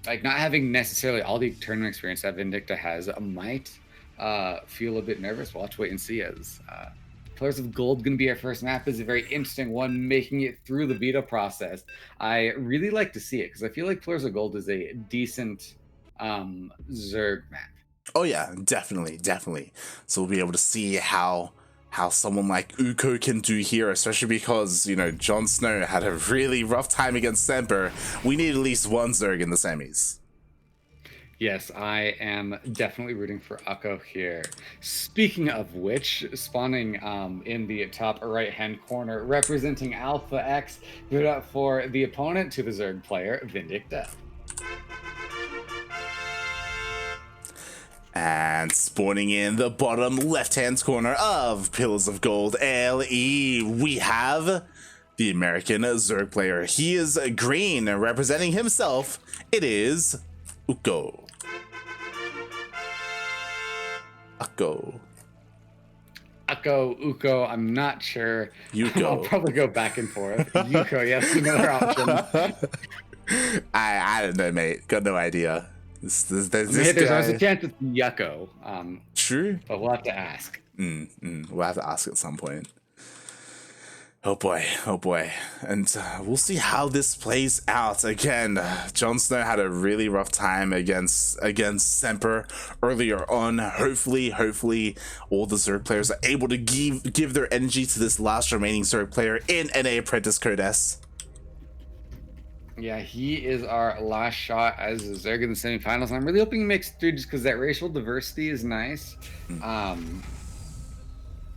like not having necessarily all the tournament experience that Vindicta has might feel a bit nervous. We'll have to wait and see as Pillars of Gold going to be our first map is a very interesting one, making it through the beta process. I really like to see it because I feel like Pillars of Gold is a decent Zerg map. Oh yeah, definitely, definitely. So we'll be able to see how someone like Ukko can do here, especially because, you know, Jon Snow had a really rough time against Semper. We need at least one Zerg in the semis. Yes, I am definitely rooting for Ukko here. Speaking of which, spawning in the top right-hand corner, representing Alpha X, give it up for the opponent to the Zerg player, Vindicta. And spawning in the bottom left-hand corner of Pillars of Gold LE, we have the American Zerg player. He is green, representing himself. It is Ukko. Ukko, I'm not sure. Ukko. I'll probably go back and forth. Ukko, yes, another option. I don't know, mate. Got no idea. There's always a chance it's Yucko. True. But we'll have to ask. We'll have to ask at some point. Oh boy, oh boy. And we'll see how this plays out. Again, Jon Snow had a really rough time against Semper earlier on. Hopefully all the Zerg players are able to give their energy to this last remaining Zerg player in NA Apprentice Code S. Yeah, he is our last shot as a Zerg in the semifinals. And I'm really hoping he makes it through just because that racial diversity is nice.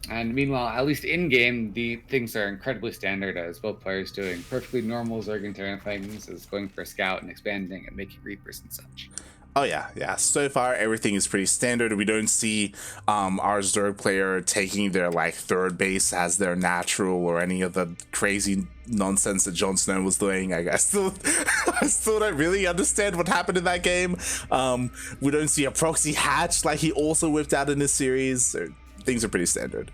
And meanwhile, at least in-game, the things are incredibly standard as both players doing perfectly normal Zerg and Terran things, as going for a scout and expanding and making Reapers and such. Oh yeah. So far, everything is pretty standard. We don't see our Zerg player taking their like third base as their natural or any of the crazy nonsense that Jon Snow was doing. I still don't really understand what happened in that game. We don't see a proxy hatch like he also whipped out in this series. So things are pretty standard.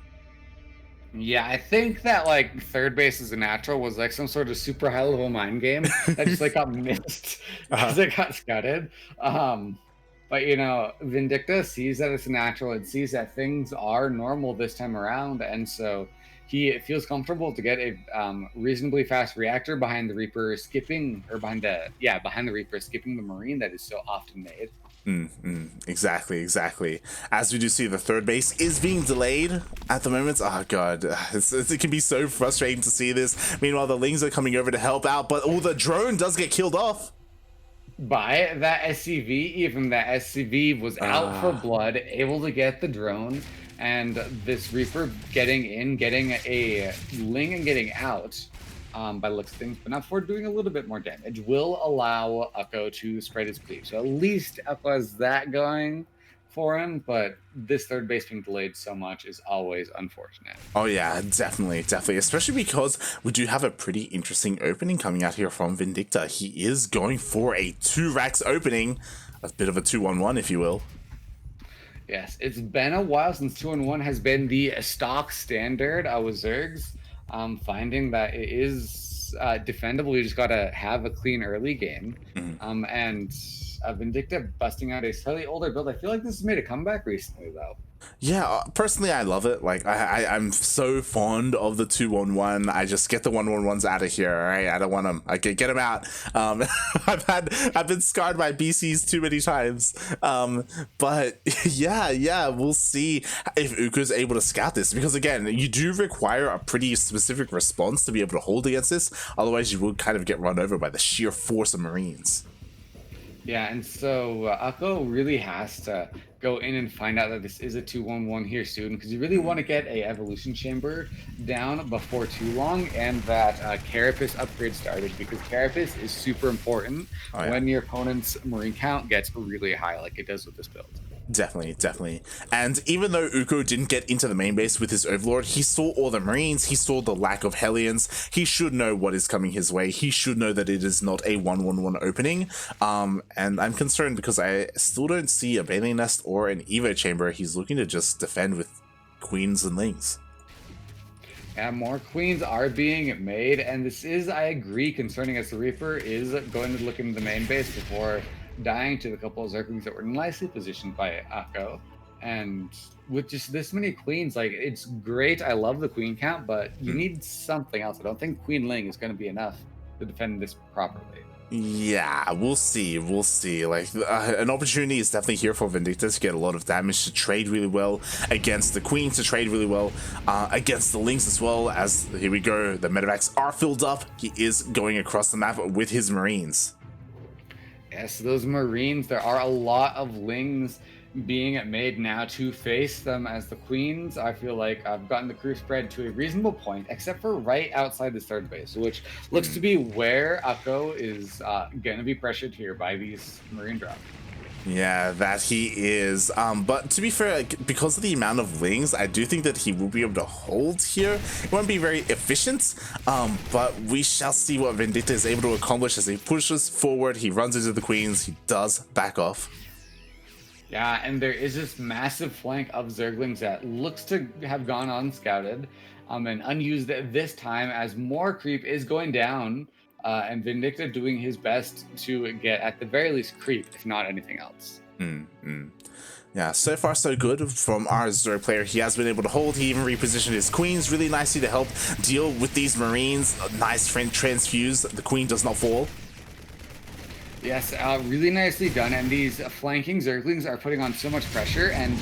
Yeah, I think that like third base as a natural was like some sort of super high level mind game that just like got missed because it got scouted. But you know, Vindicta sees that it's a natural and sees that things are normal this time around, and so he feels comfortable to get a reasonably fast reactor behind the Reaper skipping, or behind the Reaper skipping the Marine that is so often made. Exactly. As we do see, the third base is being delayed at the moment. Oh god, it can be so frustrating to see this. Meanwhile, the Lings are coming over to help out, but the drone does get killed off by that SCV. Even that SCV was out for blood, able to get the drone, and this Reaper getting in, getting a Ling and getting out. By the looks of things, but not for doing a little bit more damage, will allow Ukko to spread his cleave. So at least Ukko has that going for him, but this third base being delayed so much is always unfortunate. Oh yeah, definitely, especially because we do have a pretty interesting opening coming out here from Vindicta. He is going for a 2-Rax opening, a bit of a 2-1-1 if you will. Yes, it's been a while since 2-1 has been the stock standard with Zergs. Finding that it is defendable. You just gotta have a clean early game. And Vindicta busting out a slightly older build. I feel like this has made a comeback recently, though. Yeah, personally, I love it. Like, I'm so fond of the 2-1-1. I just get the 1-1-1s out of here. All right, I don't want them. I get them out. I've been scarred by BCs too many times. But yeah, we'll see if Ukko's able to scout this, because again, you do require a pretty specific response to be able to hold against this. Otherwise, you will kind of get run over by the sheer force of Marines. Yeah, and so Ukko really has to go in and find out that this is a 2-1-1 here soon, because you really want to get a evolution chamber down before too long, and that Carapace upgrade started, because Carapace is super important when your opponent's Marine count gets really high, like it does with this build. Definitely. And even though Ukko didn't get into the main base with his Overlord, he saw all the Marines, he saw the lack of Hellions, he should know what is coming his way, he should know that it is not a 1-1-1 opening, and I'm concerned because I still don't see a Baneling Nest or an Evo Chamber. He's looking to just defend with Queens and Lings. And more Queens are being made, and this is, I agree, concerning as the Reaper is going to look into the main base before dying to the couple of Zerglings that were nicely positioned by Ukko. And with just this many queens, like, it's great. I love the queen count, but you need something else. I don't think Queen Ling is going to be enough to defend this properly. Yeah, we'll see. We'll see. Like, an opportunity is definitely here for Vindicta to get a lot of damage, to trade really well against the queen, to trade really well against the Lings as well. As here we go, the medevacs are filled up. He is going across the map with his Marines. Yes, those Marines, there are a lot of Lings being made now to face them as the queens. I feel like I've gotten the crew spread to a reasonable point, except for right outside the third base, which looks to be where Ukko is going to be pressured here by these Marine drops. Yeah, that he is. But to be fair, because of the amount of Lings, I do think that he will be able to hold here. It won't be very efficient, but we shall see what Vindicta is able to accomplish as he pushes forward. He runs into the queens. He does back off. Yeah, and there is this massive flank of Zerglings that looks to have gone unscouted and unused this time, as more creep is going down, and Vindicta doing his best to get, at the very least, creep, if not anything else. Yeah, so far so good from our Zerg player. He has been able to hold. He even repositioned his queens really nicely to help deal with these Marines. A nice transfuse. The queen does not fall. Yes, really nicely done, and these flanking Zerglings are putting on so much pressure and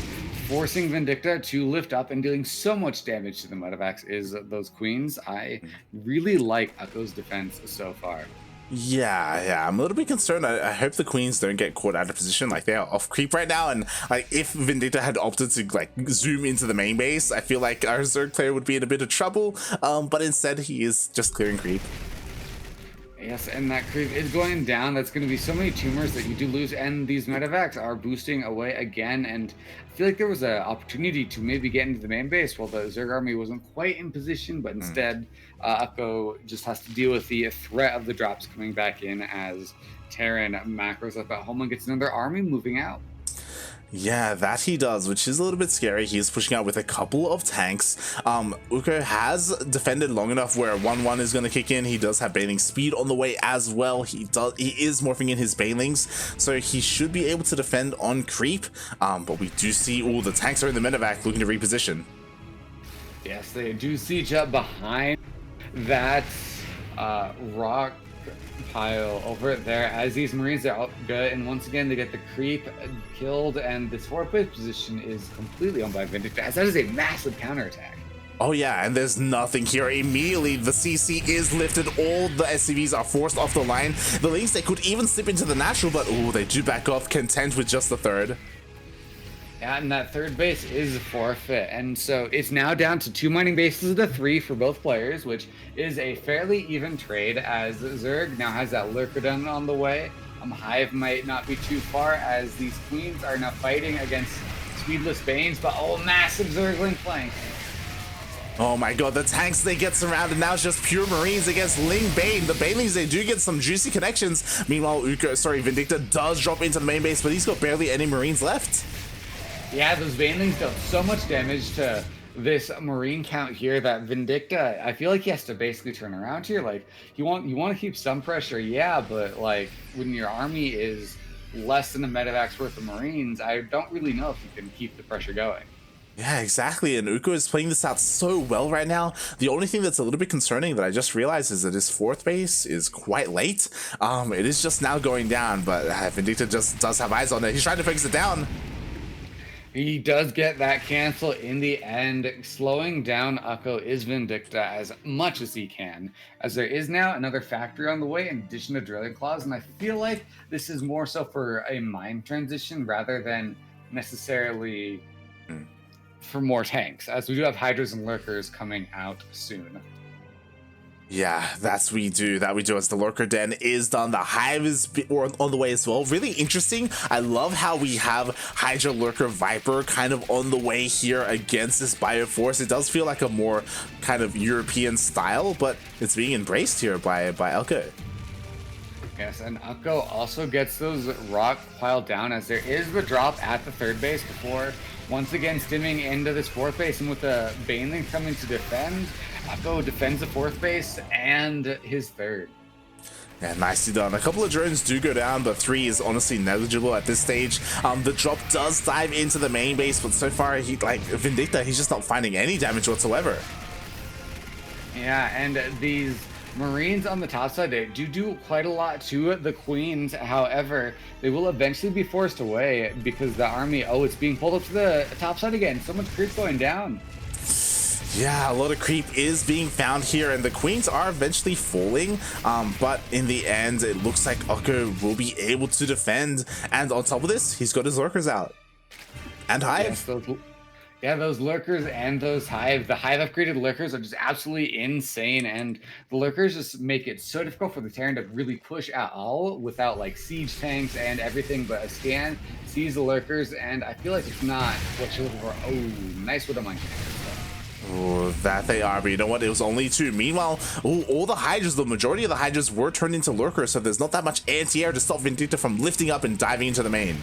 forcing Vindicta to lift up and dealing so much damage to the medevacs is those queens. I really like Ukko's defense so far. Yeah, I'm a little bit concerned. I hope the queens don't get caught out of position. Like, they are off creep right now, and like if Vindicta had opted to like zoom into the main base, I feel like our Zerg player would be in a bit of trouble. But instead he is just clearing creep. Yes, and that creep is going down. That's going to be so many tumors that you do lose, and these medevacs are boosting away again. And I feel like there was an opportunity to maybe get into the main base while the Zerg army wasn't quite in position, but instead Ukko just has to deal with the threat of the drops coming back in as Terran macros up at home and gets another army moving out. Yeah, that he does, which is a little bit scary. He is pushing out with a couple of tanks. Ukko has defended long enough where 1-1 is going to kick in. He does have Bailing speed on the way as well. He is morphing in his Bailings, so he should be able to defend on creep. But we do see all the tanks are in the medevac looking to reposition. Yes, they do siege up behind that rock pile over there as these Marines are out good, and once again they get the creep killed, and this fourth base position is completely owned by Vindicta, as that is a massive counterattack. Oh yeah, and there's nothing here. Immediately the CC is lifted, all the SCVs are forced off the line. The Lings, they could even slip into the natural, but they do back off, content with just the third. Yeah, and that third base is a forfeit, and so it's now down to 2 mining bases to 3 for both players, which is a fairly even trade, as Zerg now has that Lurker done on the way. Hive might not be too far, as these queens are now fighting against speedless Banes, but massive Zergling flank. Oh my god, the tanks, they get surrounded. Now it's just pure Marines against Ling Bane. The Banelings, they do get some juicy connections. Meanwhile, Vindicta does drop into the main base, but he's got barely any Marines left. Yeah, those Banelings dealt so much damage to this Marine count here that Vindicta, I feel like he has to basically turn around here. Like, you want to keep some pressure, yeah, but like when your army is less than a medevac's worth of Marines, I don't really know if you can keep the pressure going. Yeah, exactly, and Ukko is playing this out so well right now. The only thing that's a little bit concerning that I just realized is that his fourth base is quite late. It is just now going down, but Vindicta just does have eyes on it. He's trying to fix it down. He does get that cancel in the end. Slowing down Ukko is Vindicta as much as he can, as there is now another factory on the way in addition to Drilling Claws, and I feel like this is more so for a mine transition rather than necessarily for more tanks, as we do have Hydras and Lurkers coming out soon. Yeah, that we do as the Lurker Den is done. The Hive is on the way as well. Really interesting. I love how we have Hydra, Lurker, Viper kind of on the way here against this Bioforce. It does feel like a more kind of European style, but it's being embraced here by Ukko. Yes, and Ukko also gets those rock piled down, as there is the drop at the third base before once again stimming into this fourth base, and with the Baneling coming to defend, Ukko defends the fourth base and his third. Yeah, nicely done. A couple of drones do go down, but 3 is honestly negligible at this stage. The drop does dive into the main base, but so far, Vindicta, he's just not finding any damage whatsoever. Yeah, and these Marines on the top side, they do quite a lot to the Queens. However, they will eventually be forced away because the army, it's being pulled up to the top side again. So much creep going down. Yeah, a lot of creep is being found here, and the Queens are eventually falling, but in the end, it looks like Ukko will be able to defend, and on top of this, he's got his lurkers out. And Hive. Yes, those lurkers and those Hive. The Hive upgraded lurkers are just absolutely insane, and the lurkers just make it so difficult for the Terran to really push at all without like siege tanks and everything, but a scan sees the lurkers, and I feel like it's not what you're looking for. Oh, nice with a monkey. Oh, that they are, but you know what? It was only 2. Meanwhile, all the Hydras, the majority of the Hydras were turned into lurkers, so there's not that much anti-air to stop Vindicta from lifting up and diving into the main.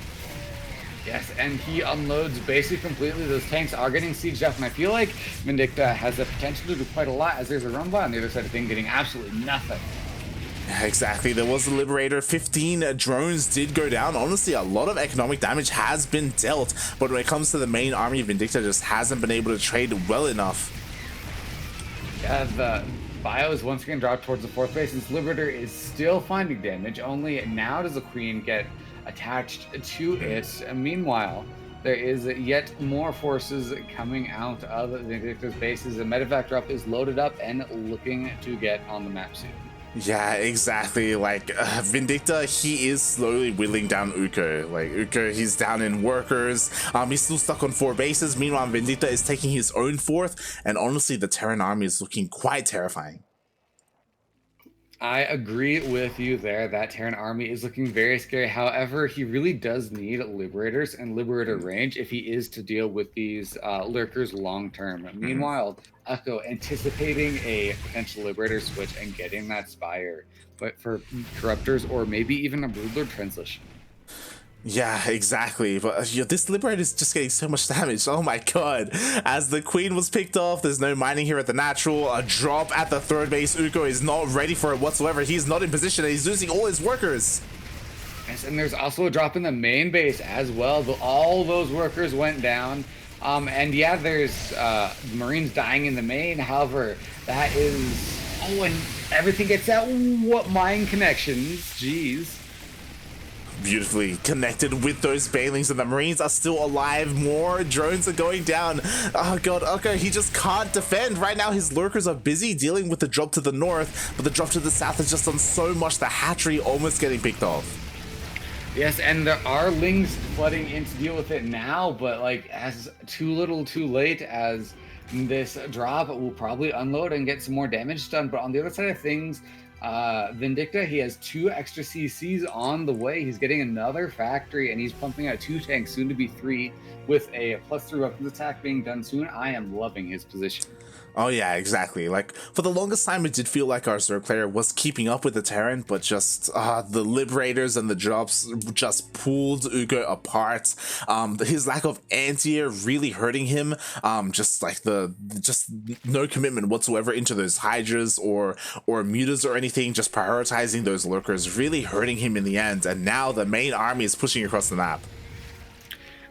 Yes, and he unloads basically completely. Those tanks are getting sieged up, and I feel like Vindicta has the potential to do quite a lot, as there's a run by on the other side of things getting absolutely nothing. Exactly, there was a Liberator. 15 drones did go down. Honestly, a lot of economic damage has been dealt, but when it comes to the main army, Vindicta just hasn't been able to trade well enough. Yeah, the bio is once again dropped towards the 4th base, and Liberator is still finding damage. Only now does the Queen get attached to it. Meanwhile, there is yet more forces coming out of Vindicta's bases. The medevac drop is loaded up and looking to get on the map soon. Yeah, exactly. Like Vindicta, he is slowly whittling down Ukko. Like Ukko, he's down in workers. He's still stuck on 4 bases. Meanwhile, Vindicta is taking his own 4th, and honestly, the Terran army is looking quite terrifying. I agree with you there. That Terran army is looking very scary. However, he really does need Liberators and Liberator range if he is to deal with these lurkers long term. Meanwhile, Ukko anticipating a potential Liberator switch and getting that Spire, but for Corruptors or maybe even a Broodlord transition. Yeah, exactly. But this Liberator is just getting so much damage. Oh my god. As the Queen was picked off, there's no mining here at the natural. A drop at the 3rd base. Ukko is not ready for it whatsoever. He's not in position, and he's losing all his workers. Yes, and there's also a drop in the main base as well. All those workers went down. And yeah, there's Marines dying in the main. However, that is... Oh, and everything gets out. What mine connections. Jeez. Beautifully connected with those Banelings, and the Marines are still alive. More drones are going down. Oh god, Ukko, he just can't defend. Right now his lurkers are busy dealing with the drop to the north, but the drop to the south has just done so much. The hatchery almost getting picked off. Yes, and there are Lings flooding in to deal with it now, but like as too little too late, as this drop will probably unload and get some more damage done. But on the other side of things, Vindicta, he has 2 extra CCs on the way. He's getting another factory, and he's pumping out 2 tanks, soon to be 3, with a +3 weapons attack being done soon. I am loving his position. Oh yeah, exactly. Like, for the longest time, it did feel like our Zerg player was keeping up with the Terran, but just the Liberators and the drops just pulled Ukko apart. His lack of anti-air really hurting him. Just no commitment whatsoever into those Hydras or mutas or anything, just prioritizing those lurkers, really hurting him in the end. And now the main army is pushing across the map.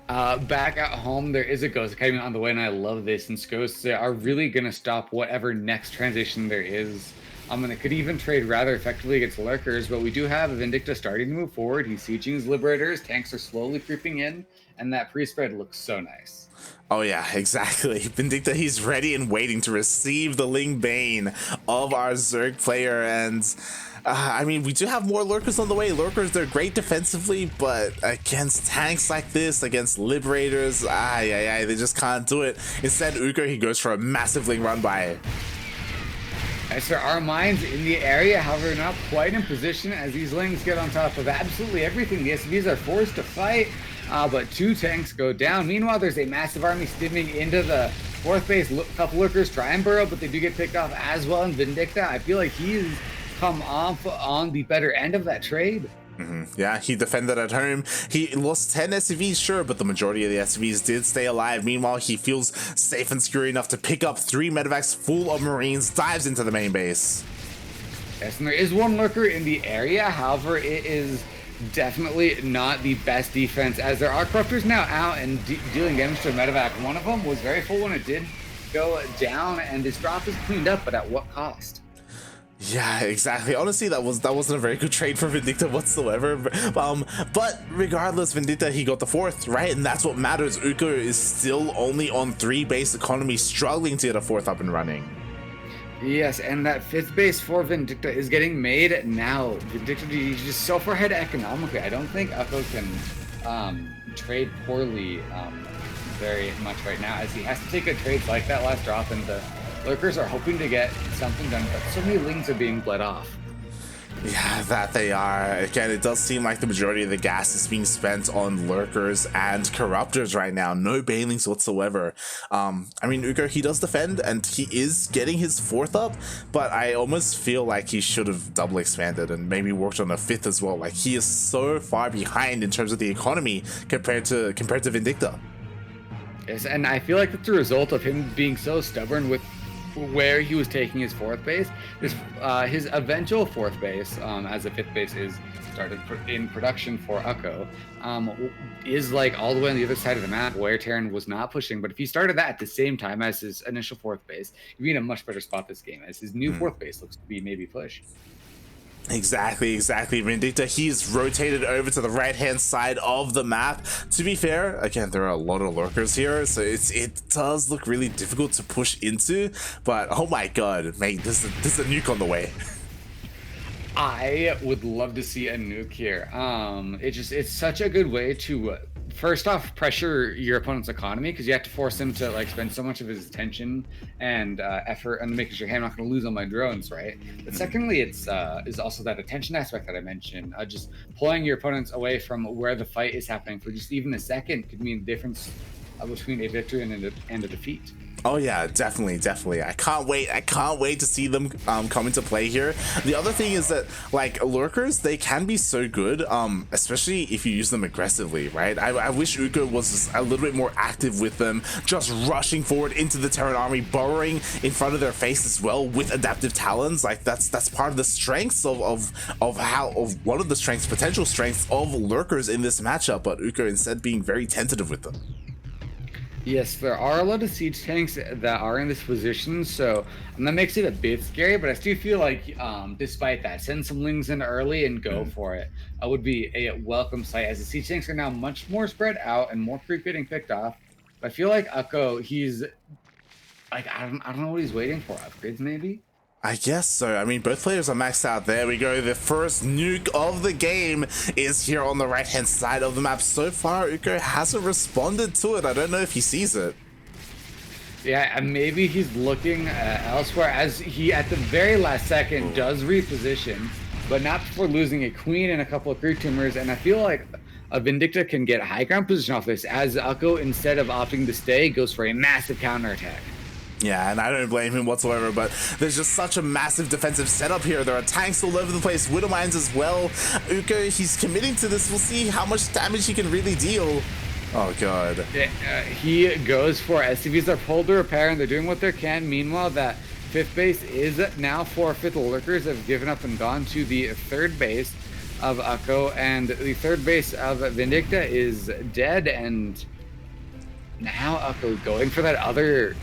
Back at home, there is a Ghost Academy on the way, and I love this, since Ghosts are really going to stop whatever next transition there is. And it could even trade rather effectively against Lurkers, but we do have Vindicta starting to move forward. He's sieging his Liberators, tanks are slowly creeping in, and that pre-spread looks so nice. Oh yeah, exactly. Vindicta, he's ready and waiting to receive the Ling Bane of our Zerg player, and... I mean, we do have more lurkers on the way. Lurkers, they're great defensively, but against tanks like this, against Liberators, they just can't do it. Instead, Ukko, he goes for a massive Ling run by. As there are mines in the area, however, not quite in position as these Lings get on top of absolutely everything. The SCVs are forced to fight, but 2 tanks go down. Meanwhile, there's a massive army stimming into the 4th base. Couple lurkers try and burrow, but they do get picked off as well. And Vindicta, I feel like he's come off on the better end of that trade. Yeah, he defended at home. He lost 10 SCVs, sure, but the majority of the SCVs did stay alive. Meanwhile, he feels safe and secure enough to pick up 3 medevacs full of Marines, dives into the main base. Yes, and there is one lurker in the area. However, it is definitely not the best defense, as there are corruptors now out and dealing damage to a medevac. One of them was very full when it did go down, and this drop is cleaned up, but at what cost? Yeah, exactly. Honestly, that wasn't a very good trade for Vindicta whatsoever. But regardless, Vindicta, he got the 4th, right? And that's what matters. Ukko is still only on 3 base economy, struggling to get a 4th up and running. Yes, and that 5th base for Vindicta is getting made now. Vindicta is just so far ahead economically. I don't think Ukko can trade poorly very much right now, as he has to take good trades like that last drop, and the lurkers are hoping to get something done, but so many lings are being bled off. Yeah, that they are. Again, it does seem like the majority of the gas is being spent on lurkers and corruptors right now. No banelings whatsoever. I mean, Ukko, he does defend and he is getting his 4th up, but I almost feel like he should have double expanded and maybe worked on a 5th as well. Like, he is so far behind in terms of the economy compared to Vindicta. Yes, and I feel like that's the result of him being so stubborn with where he was taking his 4th base. His eventual 4th base, as the 5th base is started in production for Ukko, is like all the way on the other side of the map where Terran was not pushing. But if he started that at the same time as his initial 4th base, he'd be in a much better spot this game, as his new 4th base looks to be maybe pushed. Exactly. Vindicta, he's rotated over to the right-hand side of the map. To be fair, again, there are a lot of lurkers here, so it does look really difficult to push into, but oh my god, mate, this is a nuke on the way. I would love to see a nuke here. It's such a good way to first off pressure your opponent's economy, because you have to force him to like spend so much of his attention and effort and making sure, hey, I'm not going to lose all my drones, right? But secondly, it's is also that attention aspect that I mentioned. Just pulling your opponents away from where the fight is happening for just even a second could mean the difference between a victory and a defeat. Oh yeah, definitely. I can't wait to see them come into play here. The other thing is that, like, lurkers, they can be so good, especially if you use them aggressively, right? I wish Ukko was a little bit more active with them, just rushing forward into the Terran army, burrowing in front of their face as well with adaptive talons. Like, that's part of the strengths of one of the potential strengths of lurkers in this matchup, but Ukko instead being very tentative with them. Yes, there are a lot of siege tanks that are in this position, so that makes it a bit scary, but I still feel like, despite that, send some lings in early and go for it. Would be a welcome sight, as the siege tanks are now much more spread out and more creep getting picked off. But I feel like Ukko, he's, like, I don't know what he's waiting for. Upgrades, maybe? I guess so. I mean, both players are maxed out. There we go. The first nuke of the game is here on the right-hand side of the map. So far, Ukko hasn't responded to it. I don't know if he sees it. Yeah, and maybe he's looking elsewhere, as he, at the very last second, does reposition, but not before losing a queen and a couple of creep tumors. And I feel like a Vindicta can get a high ground position off this, as Ukko, instead of opting to stay, goes for a massive counterattack. Yeah, and I don't blame him whatsoever, but there's just such a massive defensive setup here. There are tanks all over the place, Widow Mines as well. Ukko, he's committing to this. We'll see how much damage he can really deal. Oh, God. He goes for SCVs are pulled to repair, and they're doing what they can. Meanwhile, that 5th base is now forfeit. The lurkers have given up and gone to the 3rd base of Ukko, and the 3rd base of Vindicta is dead, and now Ukko going for that other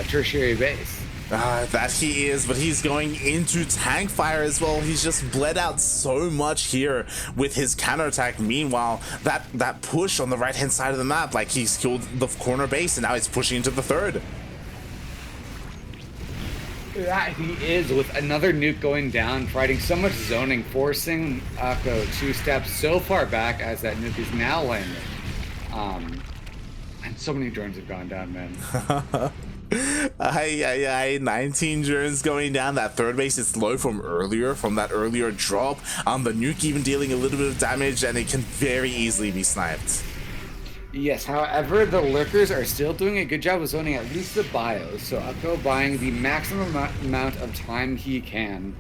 tertiary base. That he is, but he's going into tank fire as well. He's just bled out so much here with his counterattack. Meanwhile, that push on the right-hand side of the map, like, he's killed the corner base and now he's pushing into the 3rd. Yeah, he is, with another nuke going down, providing so much zoning, forcing Ukko 2 steps so far back as that nuke is now landing. And so many drones have gone down, man. 19 drones going down. That 3rd base is low from that earlier drop. The nuke even dealing a little bit of damage, and it can very easily be sniped. Yes, however, the lurkers are still doing a good job of zoning at least the bios, so Ukko buying the maximum amount of time he can.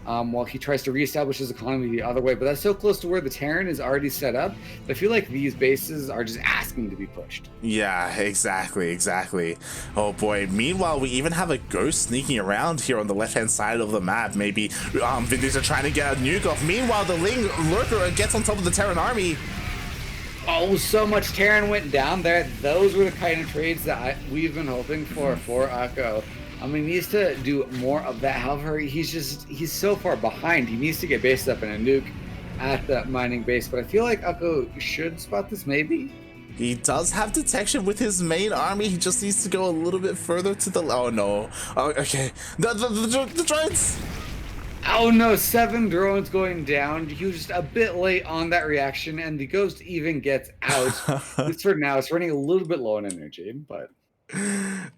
while he tries to reestablish his economy the other way. But that's so close to where the Terran is already set up. I feel like these bases are just asking to be pushed. Yeah, exactly. Oh boy. Meanwhile, we even have a ghost sneaking around here on the left-hand side of the map. Maybe Vindicta trying to get a nuke off. Meanwhile, the Ling Lurker gets on top of the Terran army. Oh, so much Terran went down there. Those were the kind of trades that we've been hoping for Ukko. He needs to do more of that. However, he's so far behind. He needs to get based up in a nuke at the mining base. But I feel like Ukko should spot this, maybe. He does have detection with his main army. He just needs to go a little bit further to the... Oh, no. Oh, okay. The drones! Oh no, 7 drones going down. He was just a bit late on that reaction, and the ghost even gets out. At least for now, it's running a little bit low on energy, but...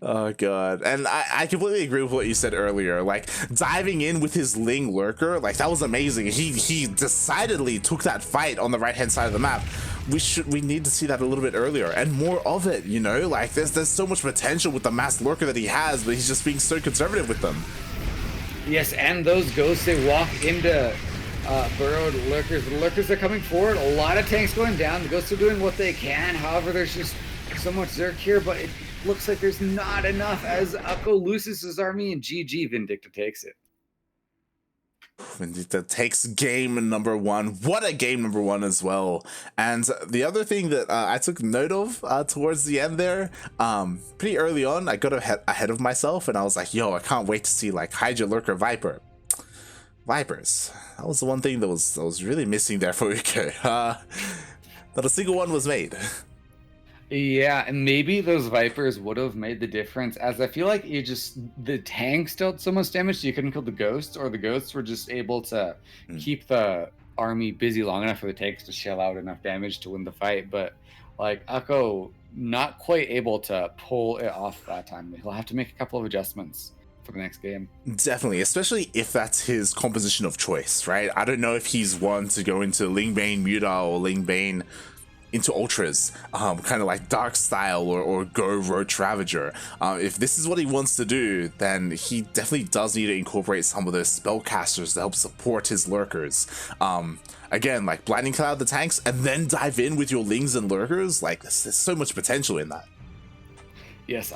Oh god. And I completely agree with what you said earlier. Like, diving in with his Ling Lurker, like, that was amazing. He decidedly took that fight on the right-hand side of the map. We need to see that a little bit earlier, and more of it, you know? Like, there's so much potential with the mass Lurker that he has, but he's just being so conservative with them. Yes, and those ghosts, they walk into burrowed lurkers. The lurkers are coming forward. A lot of tanks going down. The ghosts are doing what they can. However, there's just so much Zerg here, but it looks like there's not enough as Ukko loses his army, and GG, Vindicta takes it. Vindicta takes game number 1. What a game number 1 as well. And the other thing that I took note of towards the end there, pretty early on, I got ahead of myself, and I was like, yo, I can't wait to see like Hydra, Lurker, Viper. Vipers. That was the one thing that was really missing there for Ukko. Not a single one was made. Yeah, and maybe those Vipers would have made the difference, as I feel like the tanks dealt so much damage, so you couldn't kill the ghosts, or the ghosts were just able to keep the army busy long enough for the tanks to shell out enough damage to win the fight. But like Ukko, not quite able to pull it off that time. He'll have to make a couple of adjustments for the next game. Definitely, especially if that's his composition of choice, right? I don't know if he's one to go into Lingbane Muta or Lingbane into ultras, kind of like dark style or go Ro8 Ravager. If this is what he wants to do, then he definitely does need to incorporate some of those spellcasters to help support his lurkers. Again, like blinding cloud the tanks and then dive in with your lings and lurkers. Like there's so much potential in that. Yes,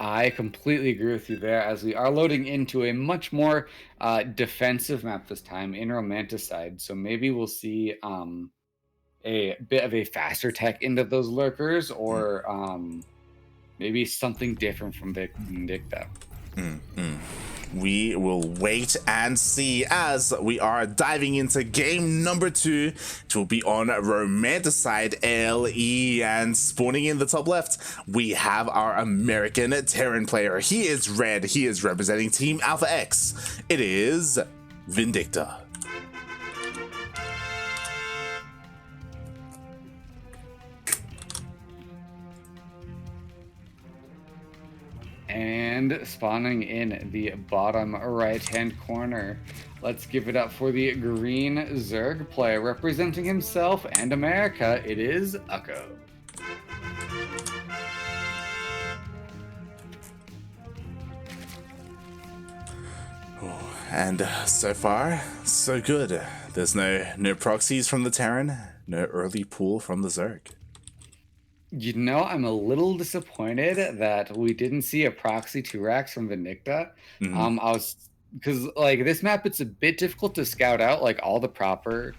I completely agree with you there, as we are loading into a much more defensive map this time in Romanticide. So maybe we'll see a bit of a faster tech into those lurkers, or maybe something different from Vindicta. We will wait and see as we are diving into game number 2, which will be on Romanticide LE. And spawning in the top left, we have our American Terran player. He is red. He is representing Team Alpha X. It is Vindicta. And spawning in the bottom right-hand corner, let's give it up for the green Zerg player representing himself and America. It is Ukko. And so far, so good. There's no proxies from the Terran, no early pull from the Zerg. You know, I'm a little disappointed that we didn't see a proxy 2-Rax from Vindicta. Because like this map, it's a bit difficult to scout out like all the proper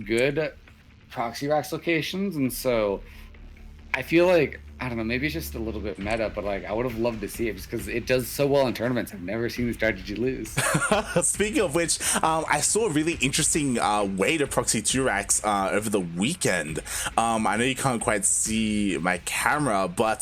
good proxy racks locations, and so I feel like, I don't know, maybe it's just a little bit meta, but like I would have loved to see it just because it does so well in tournaments. I've never seen the strategy lose. Speaking of which, I saw a really interesting way to proxy 2-Rax over the weekend. I know you can't quite see my camera, but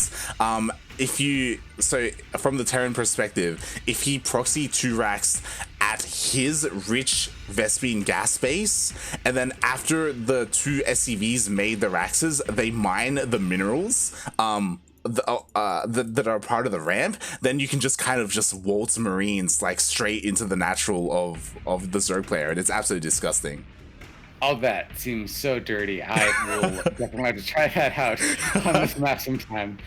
so from the Terran perspective, if he proxy 2-Rax at his rich Vespene gas base, and then after the 2 SCVs made the Raxes, they mine the minerals that are part of the ramp, then you can just kind of just waltz Marines like straight into the natural of the Zerg player, and it's absolutely disgusting. Oh, that seems so dirty. I will definitely have to try that out on this map sometime.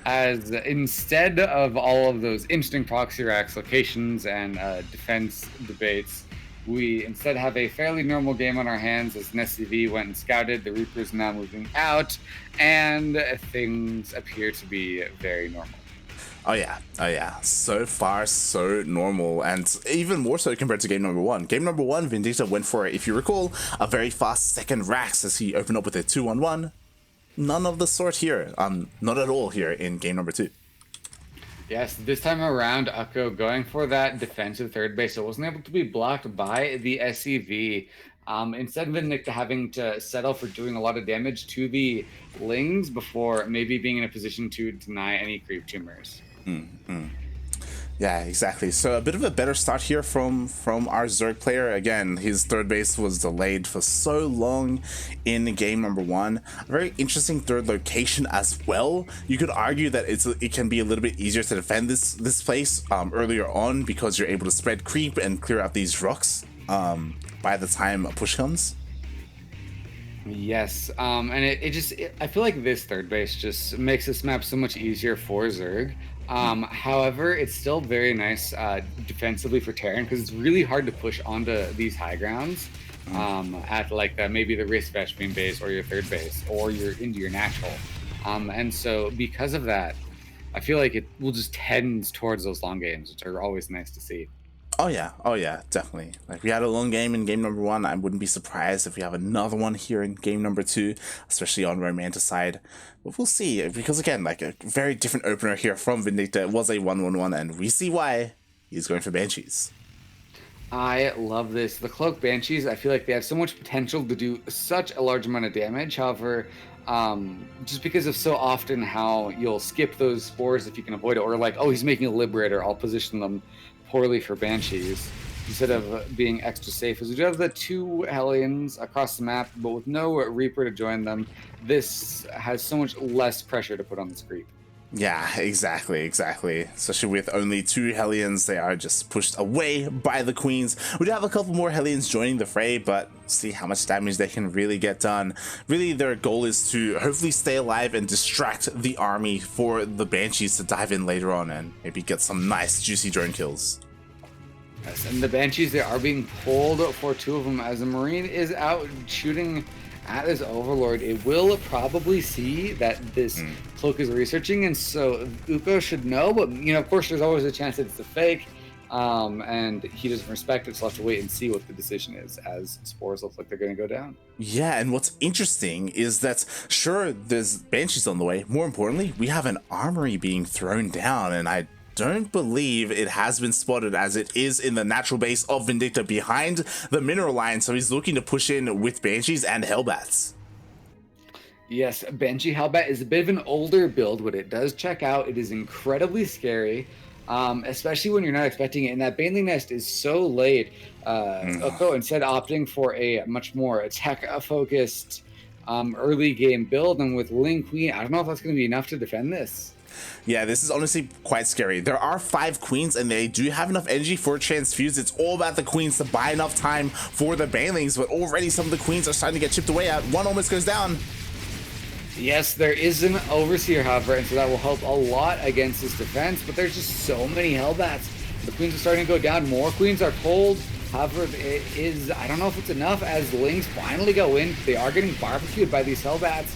As instead of all of those interesting proxy racks, locations, and defense debates, we instead have a fairly normal game on our hands as NSCV went and scouted. The Reaper's now moving out, and things appear to be very normal. Oh yeah. So far, so normal, and even more so compared to game number one. Game number one, Vindicta went for, if you recall, a very fast second racks as he opened up with a 2-1-1. None of the sort here. Not at all here in game number two. Yes, this time around, Ukko going for that defensive third base. So it wasn't able to be blocked by the SCV. Instead of Vindicta having to settle for doing a lot of damage to the Lings before maybe being in a position to deny any creep tumors. Yeah, exactly. So a bit of a better start here from our Zerg player. Again, his third base was delayed for so long in game number one. A very interesting third location as well. You could argue that it can be a little bit easier to defend this place earlier on because you're able to spread creep and clear out these rocks by the time a push comes. Yes, and I feel like this third base just makes this map so much easier for Zerg. However, it's still very nice defensively for Terran because it's really hard to push onto these high grounds at like maybe the wrist fetch main base or your third base or into your natural. And so because of that, I feel like it will just tend towards those long games, which are always nice to see. Oh yeah, definitely. Like we had a long game in game number one. I wouldn't be surprised if we have another one here in game number two, especially on Romanticide. But we'll see, because again, like a very different opener here from Vindicta. It was a 1-1-1, and we see why he's going for Banshees. I love this. The Cloak Banshees, I feel like they have so much potential to do such a large amount of damage. However, just because of so often how you'll skip those spores if you can avoid it, or like, oh, he's making a Liberator, I'll position them poorly for Banshees instead of being extra safe. As we do have the two Hellions across the map, but with no Reaper to join them, this has so much less pressure to put on this creep. Yeah, exactly. Especially with only two Hellions, they are just pushed away by the Queens. We do have a couple more Hellions joining the fray, but see how much damage they can really get done. Really, their goal is to hopefully stay alive and distract the army for the Banshees to dive in later on and maybe get some nice, juicy drone kills. Yes, and the Banshees, they are being pulled for two of them as the Marine is out shooting at this Overlord. It will probably see that this Cloak is researching, and so Ukko should know, but of course there's always a chance that it's a fake, and he doesn't respect it, so we'll have to wait and see what the decision is as spores look like they're going to go down. Yeah, and what's interesting is that sure, there's Banshees on the way. More importantly, we have an armory being thrown down, and I don't believe it has been spotted, as it is in the natural base of Vindicta behind the mineral line, so he's looking to push in with Banshees and Hellbats. Yes, Banshee Hellbat is a bit of an older build, but it does check out. It is incredibly scary, especially when you're not expecting it, and that Baneling Nest is so late. Ukko instead opting for a much more tech-focused early game build, and with Ling Queen, I don't know if that's going to be enough to defend this. Yeah, this is honestly quite scary. There are 5 queens and they do have enough energy for transfuse. It's all about the queens to buy enough time for the banelings, but already some of the queens are starting to get chipped away at. One almost goes down. Yes, there is an Overseer, however, and so that will help a lot against this defense, but there's just so many Hellbats. The queens are starting to go down. More queens are pulled. However, it is, I don't know if it's enough as the Lings finally go in. They are getting barbecued by these Hellbats.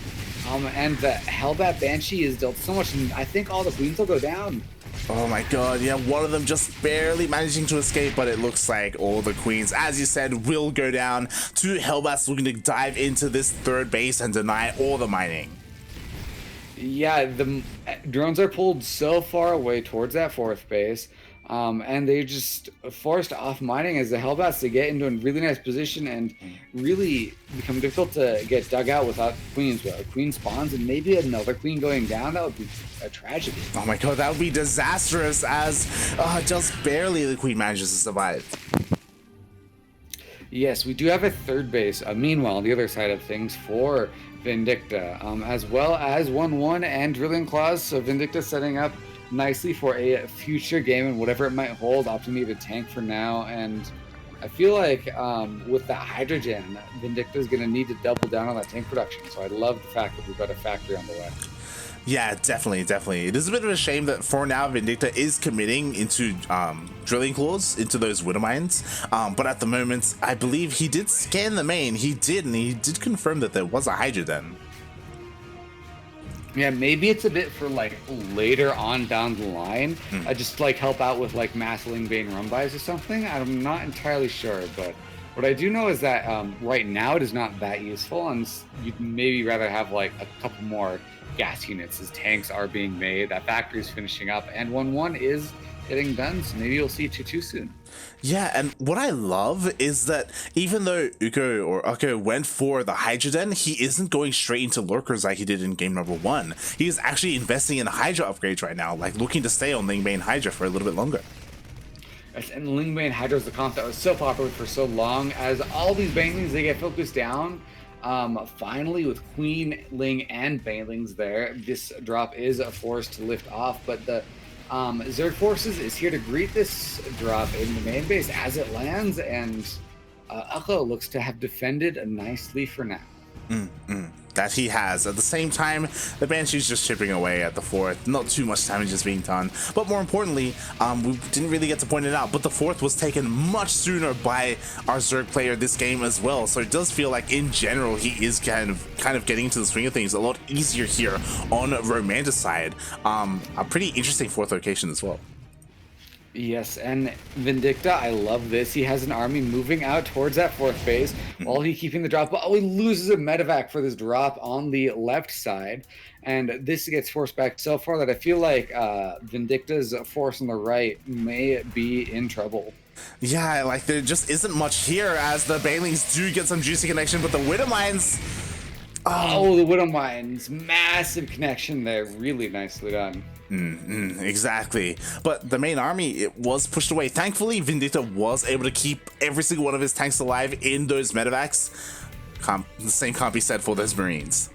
And the Hellbat Banshee is dealt so much, and I think all the queens will go down. Oh my god, yeah, one of them just barely managing to escape, but it looks like all the queens, as you said, will go down. 2 Hellbats looking to dive into this third base and deny all the mining. Yeah, the drones are pulled so far away towards that 4th base, and they just forced off mining as the Hellbats to get into a really nice position and really become difficult to get dug out without queens. Well, a queen spawns and maybe another queen going down, that would be a tragedy. Oh my god, that would be disastrous, as just barely the queen manages to survive. Yes, we do have a third base. Meanwhile, on the other side of things for Vindicta, as well as 1-1 and Drilling Claws, so Vindicta setting up nicely for a future game and whatever it might hold, opting to tank for now and I feel like with that hydrogen, Vindicta is going to need to double down on that tank production. So I love the fact that we've got a factory on the way. Yeah, definitely. It is a bit of a shame that for now Vindicta is committing into drilling claws into those widow mines, but at the moment I believe he did scan the main. He did confirm that there was a hydra then. Yeah, maybe it's a bit for like later on down the line. Just like help out with like mass Lingbane run bys or something. I'm not entirely sure, but what I do know is that right now it is not that useful, and you'd maybe rather have like a couple more gas units as tanks are being made. That factory is finishing up, and 1-1 is getting done, so maybe you'll see 2-2 soon. Yeah, and what I love is that even though Ukko went for the Hydra, he isn't going straight into lurkers like he did in game number 1. He is actually investing in Hydra upgrades right now, like looking to stay on Lingbane Hydra for a little bit longer. And Lingbane Hydra is the comp that was so popular for so long. As all these banelings, they get focused down. Finally, with Queen, Ling, and banelings there, this drop is forced to lift off, but the Zerg Forces is here to greet this drop in the main base as it lands, and Ukko looks to have defended nicely for now. That he has. At the same time, the Banshee's just chipping away at the fourth. Not too much damage is being done. But more importantly, we didn't really get to point it out, but the fourth was taken much sooner by our Zerg player this game as well. So it does feel like in general he is kind of getting into the swing of things a lot easier here on Romanda's side. A pretty interesting fourth location as well. Yes, and Vindicta, I love this. He has an army moving out towards that fourth base while he's keeping the drop. Oh, he loses a medevac for this drop on the left side. And this gets forced back so far that I feel like Vindicta's force on the right may be in trouble. Yeah, like there just isn't much here as the banelings do get some juicy connection, but the widow mines... Oh, the widow mines. Massive connection there. Really nicely done. Exactly, but the main army, it was pushed away. Thankfully, Vindicta was able to keep every single one of his tanks alive in those medevacs. The same can't be said for those Marines.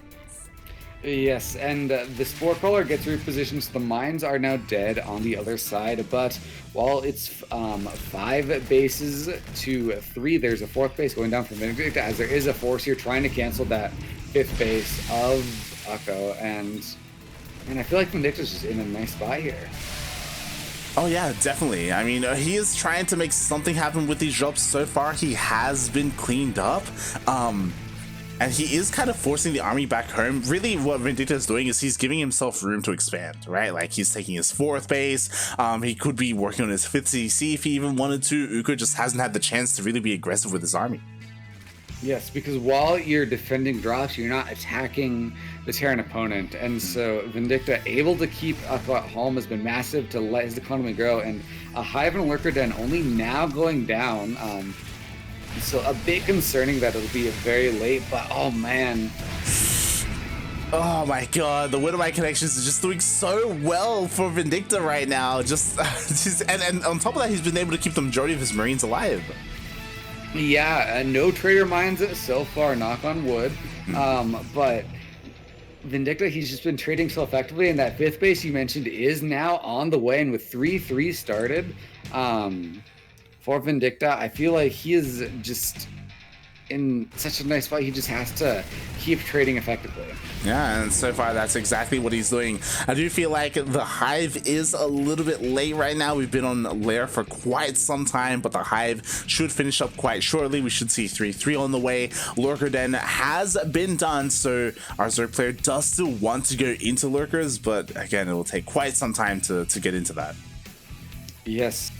Yes, and the Spore Crawler gets repositioned, so the mines are now dead on the other side, but while it's 5 bases to 3, there's a 4th base going down for Vindicta, as there is a force here trying to cancel that 5th base of Ukko, and I feel like Vindicta's just in a nice spot here. Oh yeah, definitely. I mean, he is trying to make something happen with these drops. So far, he has been cleaned up. And he is kind of forcing the army back home. Really, what Vindicta is doing is he's giving himself room to expand, right? Like, he's taking his 4th base. He could be working on his 5th CC if he even wanted to. Ukko just hasn't had the chance to really be aggressive with his army. Yes, because while you're defending drops, you're not attacking the Terran opponent. And so Vindicta able to keep Ukko at home has been massive to let his economy grow. And a Hive and Lurker Den only now going down. So a bit concerning that it'll be very late, but oh man. Oh my god, the Widowmite connections are just doing so well for Vindicta right now. And on top of that, he's been able to keep the majority of his Marines alive. Yeah, no traitor mines so far, knock on wood. But Vindicta, he's just been trading so effectively, and that 5th base you mentioned is now on the way, and with 3-3 started for Vindicta, I feel like he is just in such a nice spot. He just has to keep trading effectively. Yeah, and so far that's exactly what he's doing. I do feel like the Hive is a little bit late right now. We've been on Lair for quite some time, but the Hive should finish up quite shortly. We should see 3-3 on the way. Lurker Den has been done, so our Zerg player does still want to go into Lurkers, but again, it will take quite some time to get into that. Yes.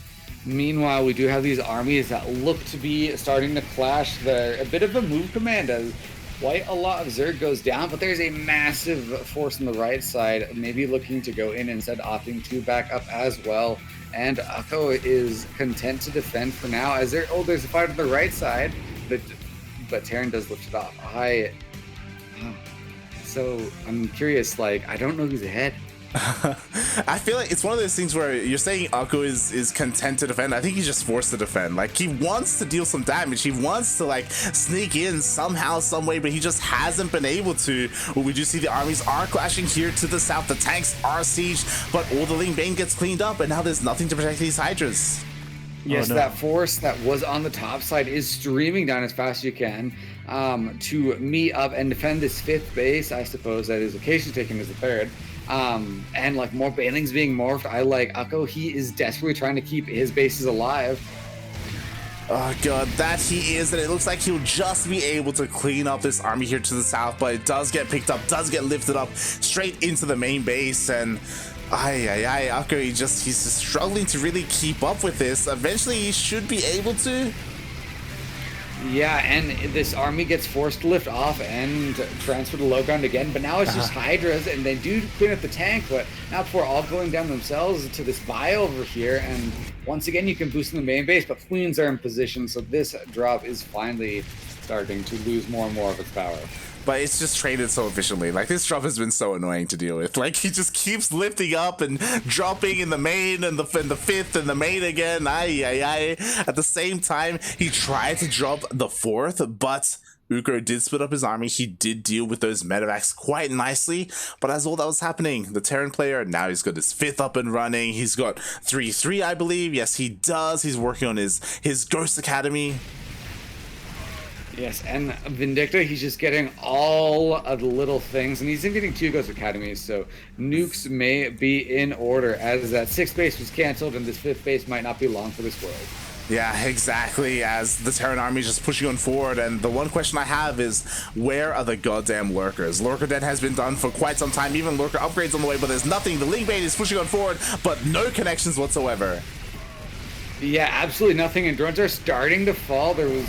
Meanwhile, we do have these armies that look to be starting to clash. They're a bit of a move command as quite a lot of Zerg goes down, but there's a massive force on the right side, maybe looking to go in instead, opting to back up as well. And Ukko is content to defend for now, as there's a fight on the right side, but Terran does lift it off. So I'm curious, like, I don't know who's ahead. I feel like it's one of those things where you're saying Ukko is content to defend. I think he's just forced to defend. Like, he wants to deal some damage. He wants to, like, sneak in somehow, some way, but he just hasn't been able to. Well, we do see the armies are clashing here to the south. The tanks are sieged, but all the Lingbane gets cleaned up, and now there's nothing to protect these Hydras. Yes, no. that force that was on the top side is streaming down as fast as you can to meet up and defend this 5th base, I suppose, that is occasionally taken as the 3rd. And like more banelings being morphed. I like Ukko. He is desperately trying to keep his bases alive. Oh god, that he is, and it looks like he'll just be able to clean up this army here to the south, but it does get picked up, does get lifted up straight into the main base, and Ukko, he's just struggling to really keep up with this. Eventually he should be able to. Yeah, and this army gets forced to lift off and transfer to low ground again, but now it's just Hydras, and they do clean up the tank, but now before all going down themselves to this bio over here, and once again you can boost in the main base, but Queens are in position, so this drop is finally starting to lose more and more of its power. But it's just traded so efficiently. Like, this drop has been so annoying to deal with. Like, he just keeps lifting up and dropping in the main and the 5th and the main again. At the same time, he tried to drop the 4th, but Ukko did split up his army. He did deal with those medevacs quite nicely. But as all that was happening, the Terran player, now he's got his 5th up and running. He's got 3-3, I believe. Yes, he does. He's working on his Ghost Academy. Yes, and Vindicta, he's just getting all of the little things, and he's even getting 2 Ghost Academies, so nukes may be in order, as that 6th base was cancelled, and this 5th base might not be long for this world. Yeah, exactly, as the Terran army is just pushing on forward, and the one question I have is, where are the goddamn lurkers? Lurker dead has been done for quite some time, even lurker upgrades on the way, but there's nothing. The Ling Bait is pushing on forward, but no connections whatsoever. Yeah, absolutely nothing, and drones are starting to fall. There was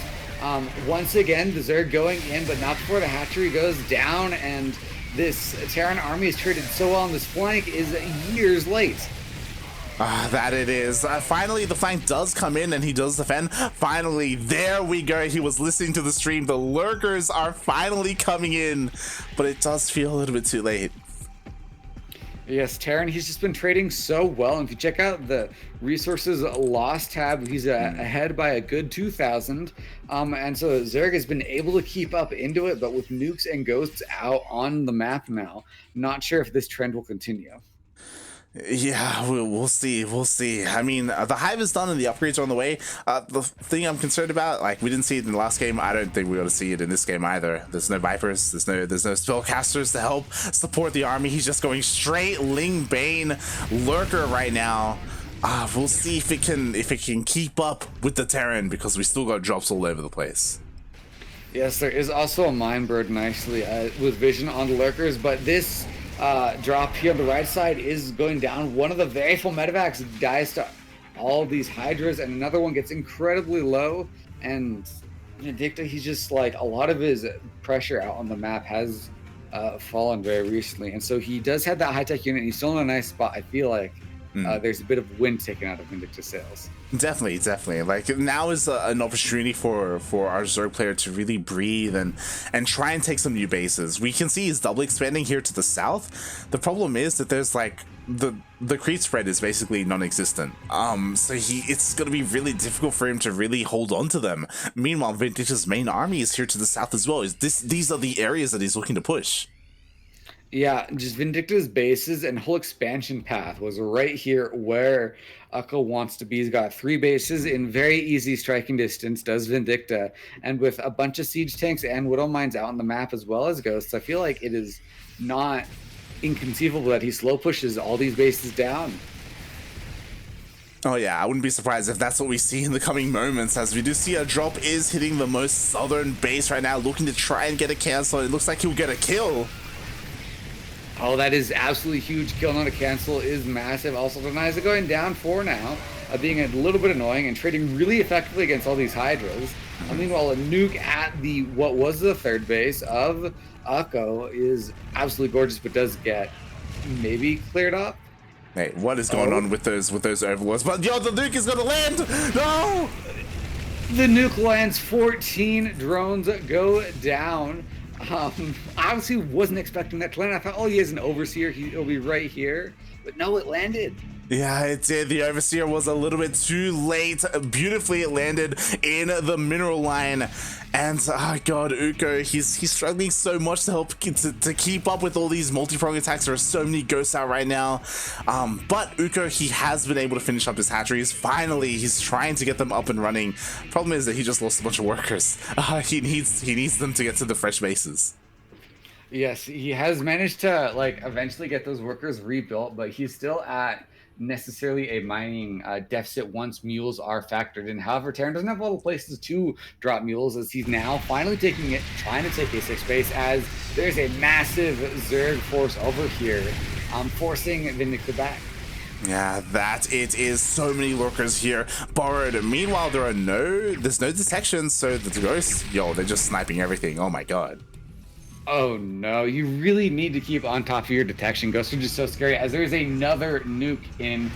once again the Zerg going in, but not before the hatchery goes down, and this Terran army is treated so well on this flank is years late. That it is. Finally, the flank does come in and he does defend. Finally, there we go. He was listening to the stream. The lurkers are finally coming in, but it does feel a little bit too late. Yes, Terran, he's just been trading so well. And if you check out the resources loss tab, he's ahead by a good 2,000. And so Zerg has been able to keep up into it, but with nukes and ghosts out on the map now, not sure if this trend will continue. Yeah, we'll see. We'll see. I mean, the hive is done and the upgrades are on the way. The thing I'm concerned about, like, we didn't see it in the last game. I don't think we're going to see it in this game either. There's no Vipers. There's no spellcasters to help support the army. He's just going straight Ling Bane Lurker right now. We'll see if it can keep up with the Terran, because we still got drops all over the place. Yes, there is also a Mind Bird nicely with vision on the lurkers, but this drop here on the right side is going down. One of the very full medevacs dies to all these Hydras, and another one gets incredibly low. And Vindicta, he's just like, a lot of his pressure out on the map has fallen very recently, and so he does have that high-tech unit. He's still in a nice spot. I feel like there's a bit of wind taken out of Vindicta's sails. Definitely. Like, now is an opportunity for our Zerg player to really breathe and try and take some new bases. We can see he's double expanding here to the south. The problem is that there's like the creep spread is basically non-existent. So it's gonna be really difficult for him to really hold on to them. Meanwhile, Vindicta's main army is here to the south as well. These are the areas that he's looking to push. Yeah, just Vindicta's bases and whole expansion path was right here where Ukko wants to be. He's got 3 bases in very easy striking distance, does Vindicta, and with a bunch of siege tanks and widow mines out on the map as well as ghosts, I feel like it is not inconceivable that he slow pushes all these bases down. Oh yeah, I wouldn't be surprised if that's what we see in the coming moments, as we do see a drop is hitting the most southern base right now, looking to try and get a cancel. It looks like he'll get a kill. Oh, that is absolutely huge. Kill, not a cancel, is massive. Also, Denies are going down 4 now, being a little bit annoying and trading really effectively against all these Hydras. Meanwhile, a nuke at what was the 3rd base of Ukko is absolutely gorgeous, but does get maybe cleared up. Hey, what is going on with those overlords? But yo, the nuke is gonna land! No! The nuke lands, 14 drones go down. Obviously wasn't expecting that to land. I thought, oh, he has an overseer, he'll be right here. But no, it landed. Yeah, it did. The Overseer was a little bit too late. Beautifully, it landed in the mineral line. And, oh god, Ukko, he's struggling so much to help to keep up with all these multi-prong attacks. There are so many ghosts out right now. But Ukko, he has been able to finish up his hatcheries. Finally, he's trying to get them up and running. Problem is that he just lost a bunch of workers. He needs them to get to the fresh bases. Yes, he has managed to like eventually get those workers rebuilt, but he's still at necessarily a mining deficit once mules are factored in. However, Terran doesn't have a lot of places to drop mules, as he's now finally trying to take a 6th base, as there's a massive Zerg force over here, forcing Vindicta back. Yeah, that it is. So many lurkers here borrowed. Meanwhile, there's no detection, so the ghosts, they're just sniping everything. Oh my god. Oh no, you really need to keep on top of your detection. Ghosts are just so scary, as there's another nuke in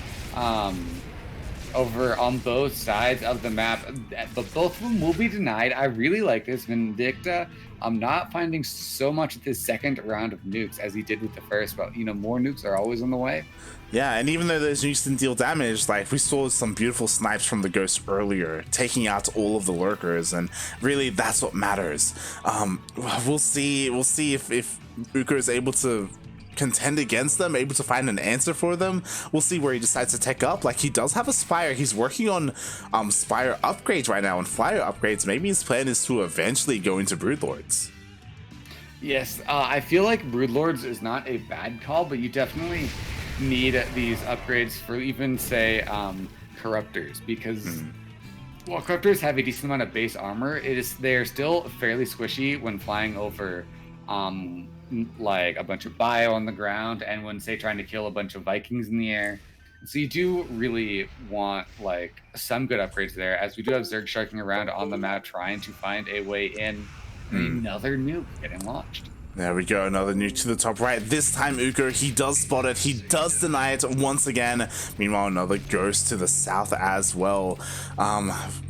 over on both sides of the map, but both of them will be denied. I really like this Vindicta. I'm not finding so much with his second round of nukes as he did with the first, but more nukes are always on the way. Yeah, and even though those nukes didn't deal damage, like we saw some beautiful snipes from the ghost earlier, taking out all of the lurkers, and really that's what matters. We'll see if Ukko is able to contend against them, able to find an answer for them. We'll see where he decides to tech up. Like, he does have a Spire. He's working on Spire upgrades right now and Flyer upgrades. Maybe his plan is to eventually go into Broodlords. Yes, I feel like Broodlords is not a bad call, but you definitely need these upgrades for even, say, Corruptors, because while Corruptors have a decent amount of base armor, they're still fairly squishy when flying over like a bunch of bio on the ground, and when, say, trying to kill a bunch of Vikings in the air. So you do really want like some good upgrades there, as we do have Zerg sharking around on the map trying to find a way in. Another nuke getting launched. There we go, another nuke to the top right. This time Ukko, he does spot it. He does deny it once again. Meanwhile, another ghost to the south as well.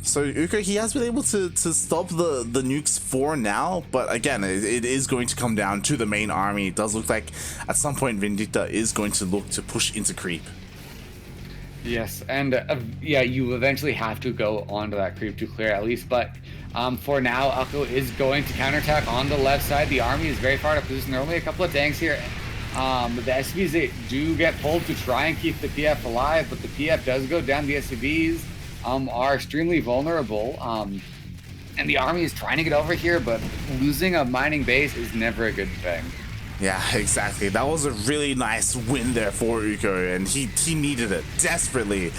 So Ukko, he has been able to stop the nukes for now, but again, it is going to come down to the main army. It does look like at some point Vindicta is going to look to push into creep. Yes, and yeah, you eventually have to go onto that creep to clear at least, but for now, Ukko is going to counterattack on the left side. The army is very far out of position. There are only a couple of tanks here. The SCVs do get pulled to try and keep the PF alive, but the PF does go down. The SCVs are extremely vulnerable, and the army is trying to get over here, but losing a mining base is never a good thing. Yeah, exactly. That was a really nice win there for Ukko, and he needed it desperately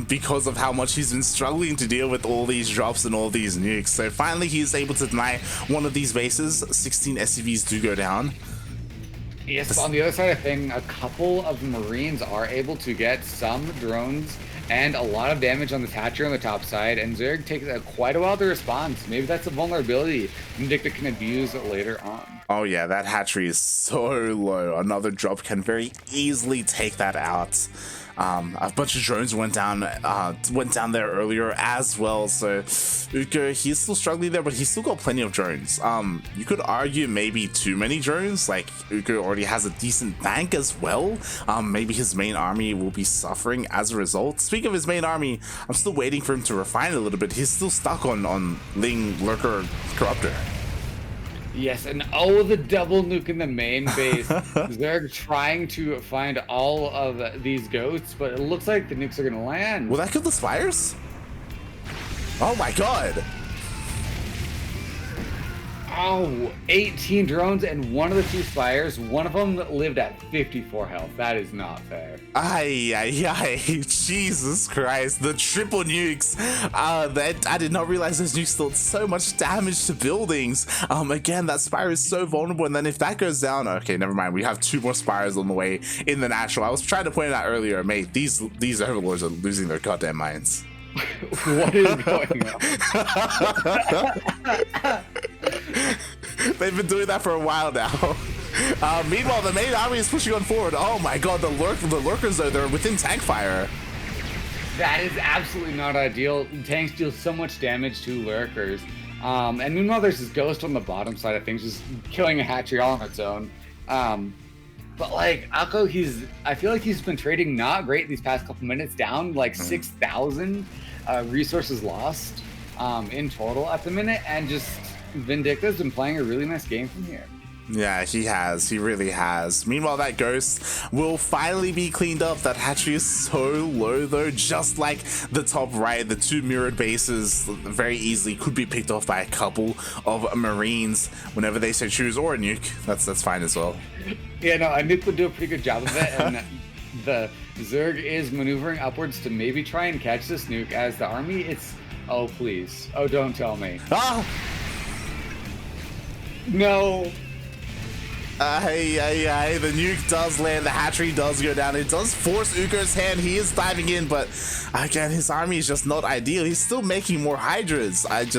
because of how much he's been struggling to deal with all these drops and all these nukes. So finally he's able to deny one of these bases. 16 SCVs do go down. Yes, on the other side of things, a couple of Marines are able to get some drones and a lot of damage on the Thatcher on the top side, and Zerg takes quite a while to respond. So maybe that's a vulnerability Vindicta can abuse later on. Oh yeah, that hatchery is so low. Another drop can very easily take that out. A bunch of drones went down there earlier as well, so Ukko, he's still struggling there, but he's still got plenty of drones. You could argue maybe too many drones, like Ukko already has a decent bank as well. Maybe his main army will be suffering as a result. Speaking of his main army, I'm still waiting for him to refine a little bit. He's still stuck on Ling, Lurker, Corruptor. Yes, and the double nuke in the main base. They're trying to find all of these ghosts, but it looks like the nukes are going to land. Will that kill the Spires? Oh my god! Oh, 18 drones and one of the 2 Spires. One of them lived at 54 health. That is not fair. Ay, Jesus Christ, the triple nukes. I did not realize those nukes dealt so much damage to buildings. Again, that Spire is so vulnerable, and then if that goes down, okay, never mind. We have 2 more Spires on the way in the natural. I was trying to point it out earlier, mate. These overlords are losing their goddamn minds. What is going on? They've been doing that for a while now. Meanwhile, the main army is pushing on forward. Oh my god, the lurkers though, they're within tank fire. That is absolutely not ideal. Tanks deal so much damage to lurkers. And meanwhile, there's this ghost on the bottom side of things, just killing a hatchery all on its own. But like Ukko, I feel like he's been trading not great these past couple minutes, down like 6,000 resources lost in total at the minute, and just Vindicta's been playing a really nice game from here. Yeah, he has. He really has. Meanwhile, that ghost will finally be cleaned up. That hatchery is so low, though. Just like the top right, the two mirrored bases very easily could be picked off by a couple of Marines whenever they so choose, or a nuke. That's fine as well. Yeah, no, a nuke would do a pretty good job of it, and the Zerg is maneuvering upwards to maybe try and catch this nuke as the army. It's oh please, oh don't tell me. Ah! No. The nuke does land, the hatchery does go down, it does force Ukko's hand, he is diving in, but again, his army is just not ideal. He's still making more Hydras. At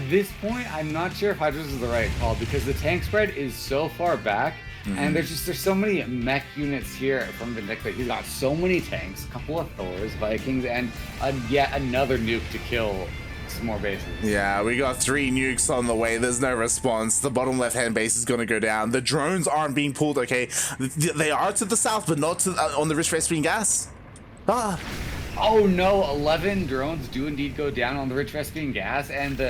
this point, I'm not sure if Hydras is the right call, because the tank spread is so far back, and there's so many mech units here from Vindicta. He's got so many tanks, a couple of Thors, Vikings, and yet another nuke to kill some more bases. Yeah, we got 3 nukes on the way. There's no response. The bottom left-hand base is going to go down. The drones aren't being pulled, okay? They are to the south, but not to, on the rich Vespene gas. Ah. Oh no, 11 drones do indeed go down on the rich Vespene gas, and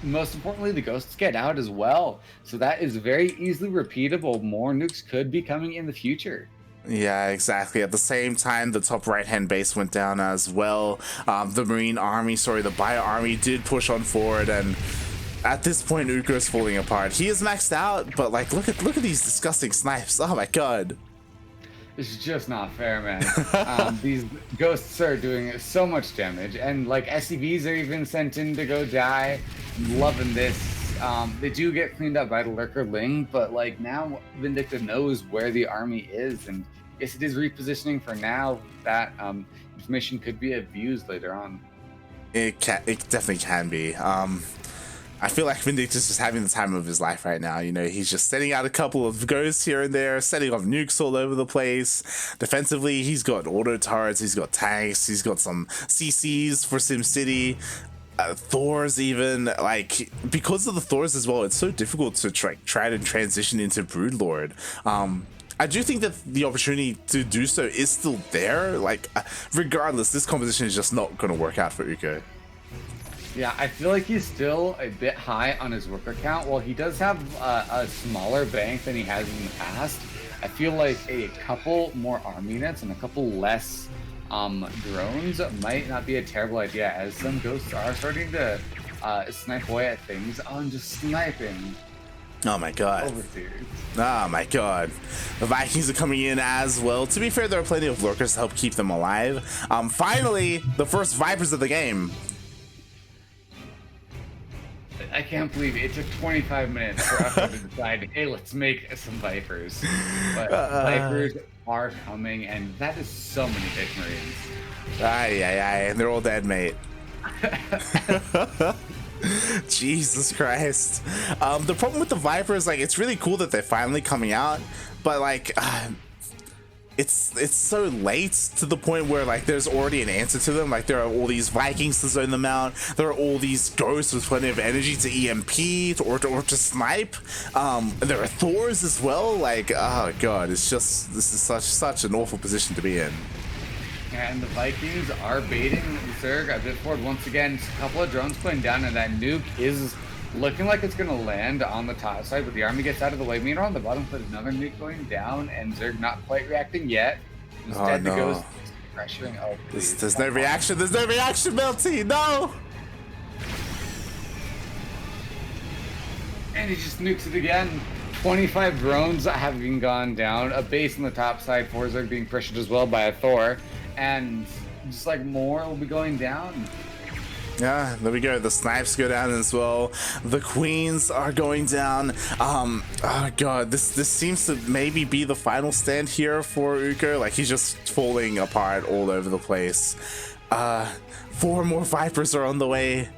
most importantly, the ghosts get out as well. So that is very easily repeatable. More nukes could be coming in the future. Yeah, exactly. At the same time, the top right-hand base went down as well. The the Bio army did push on forward, and at this point, Ukko's falling apart. He is maxed out, but like, look at these disgusting snipes. Oh my god. It's just not fair, man. These ghosts are doing so much damage, and like SCVs are even sent in to go die. I'm loving this. They do get cleaned up by the Lurker Ling, but like now Vindicta knows where the army is, and I guess it is repositioning for now. That information could be abused later on. It definitely can be. I feel like Vindicta's just having the time of his life right now. You know, he's just setting out a couple of ghosts here and there, setting off nukes all over the place. Defensively, he's got auto turrets, he's got tanks, he's got some CCs for SimCity. Thors even, like, because of the Thors as well, it's so difficult to try to transition into Broodlord. I do think that the opportunity to do so is still there. Like, regardless, this composition is just not going to work out for Ukko. Yeah, I feel like he's still a bit high on his worker count. While he does have a smaller bank than he has in the past, I feel like a couple more arm units and a couple less drones might not be a terrible idea, as some ghosts are starting to snipe away at things. Oh, I'm just sniping. Oh my god. Overseers. Oh my god. The Vikings are coming in as well. To be fair, there are plenty of lurkers to help keep them alive. Finally, the first Vipers of the game. I can't believe it took 25 minutes for us to decide, hey, let's make some Vipers. But Vipers are coming, and that is so many big Marines. And they're all dead, mate. Jesus Christ. The problem with the Vipers, like, it's really cool that they're finally coming out, but like it's so late to the point where like there's already an answer to them. Like, there are all these Vikings to zone them out, there are all these ghosts with plenty of energy to EMP or to snipe, and there are Thors as well. Like, oh god, it's just, this is such an awful position to be in. And the Vikings are baiting the Zerg a bit forward once again. A couple of drones putting down, and that nuke is looking like it's going to land on the top side, but the army gets out of the way. Meanwhile, on the bottom, put another nuke going down, and Zerg not quite reacting yet. Instead, no. the Ghost pressuring. Oh, please. There's no reaction. There's no reaction, mLty. No! And he just nukes it again. 25 drones having gone down. A base on the top side. 4 Zerg being pressured as well by a Thor. And just like more will be going down. Yeah, there we go. The snipes go down as well. The queens are going down. Oh god, this seems to maybe be the final stand here for Ukko. Like, he's just falling apart all over the place. 4 more Vipers are on the way.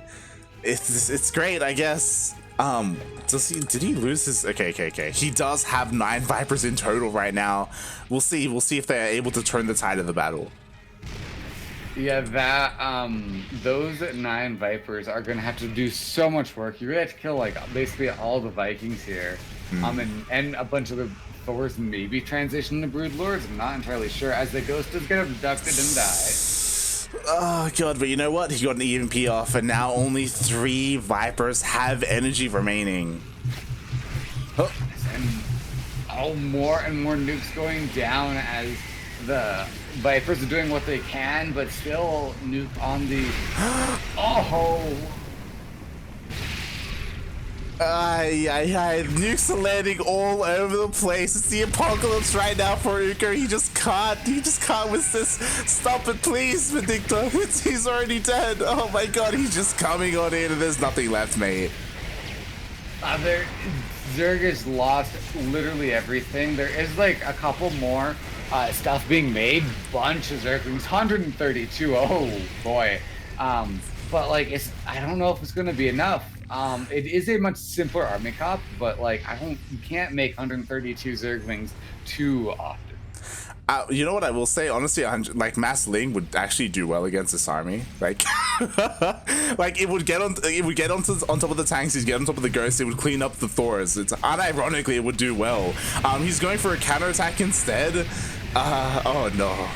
It's great, I guess. Did he lose his? Okay. He does have 9 Vipers in total right now. We'll see if they're able to turn the tide of the battle. Yeah, that those 9 Vipers are gonna have to do so much work. You really have to kill like basically all the Vikings here. And a bunch of the Thors maybe transition to Brood Lords. I'm not entirely sure, as the ghost is gonna abducted and die. Oh god, but you know what? He got an EMP off, and now only 3 Vipers have energy remaining. Oh. And more and more nukes going down as the Vipers are doing what they can, but still nuke on the Nukes are landing all over the place. It's the apocalypse right now for Ukko. He just can't resist. Stop it, please, Vindicta. He's already dead. Oh my god, he's just coming on in and there's nothing left, mate. Zerg has lost literally everything. There is like a couple more stuff being made. Bunch of Zerglings, 132. Oh boy. But like I don't know if it's gonna be enough. It is a much simpler army cop, but like you can't make 132 Zerglings too often. You know what I will say, honestly, like Mass Ling would actually do well against this army. Like, like it would get on top of the tanks. He'd get on top of the ghosts. It would clean up the Thors. It's unironically it would do well. He's going for a counterattack instead. Oh no.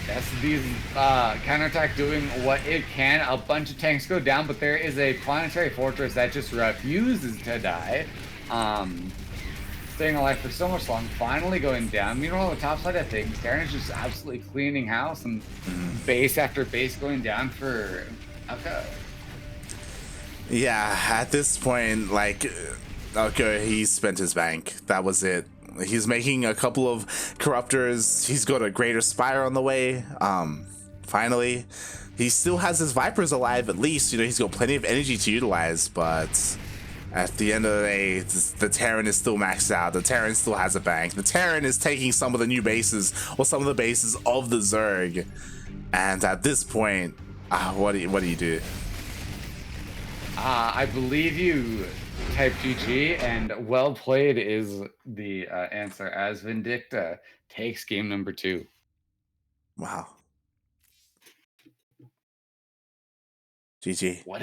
Yes, these counterattack doing what it can. A bunch of tanks go down, but there is a planetary fortress that just refuses to die. Staying alive for so much long, finally going down. Meanwhile, on the top side of things, Terran is just absolutely cleaning house and base after base going down for Ukko. Yeah, at this point, like, Ukko, he spent his bank. That was it. He's making a couple of corruptors. He's got a greater spire on the way. Finally, he still has his Vipers alive at least. You know, he's got plenty of energy to utilize, but at the end of the day, the Terran is still maxed out. The Terran still has a bank. The Terran is taking some of the new bases or some of the bases of the Zerg. And at this point, what do you do? I believe you type GG, and well played is the answer, as Vindicta takes game number 2. Wow. GG. What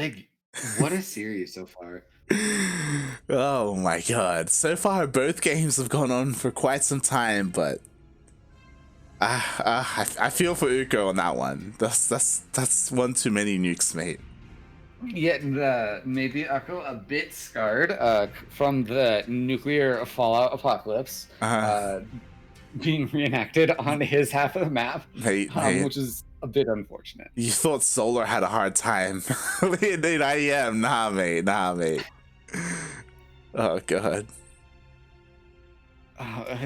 a series so far. Oh my god. So far both games have gone on for quite some time, but I feel for Ukko on that one. That's one too many nukes, mate. Yeah, maybe Ukko a bit scarred from the nuclear fallout apocalypse being reenacted on his half of the map, which is a bit unfortunate. You thought Solar had a hard time. In IEM, nah, mate. Oh god.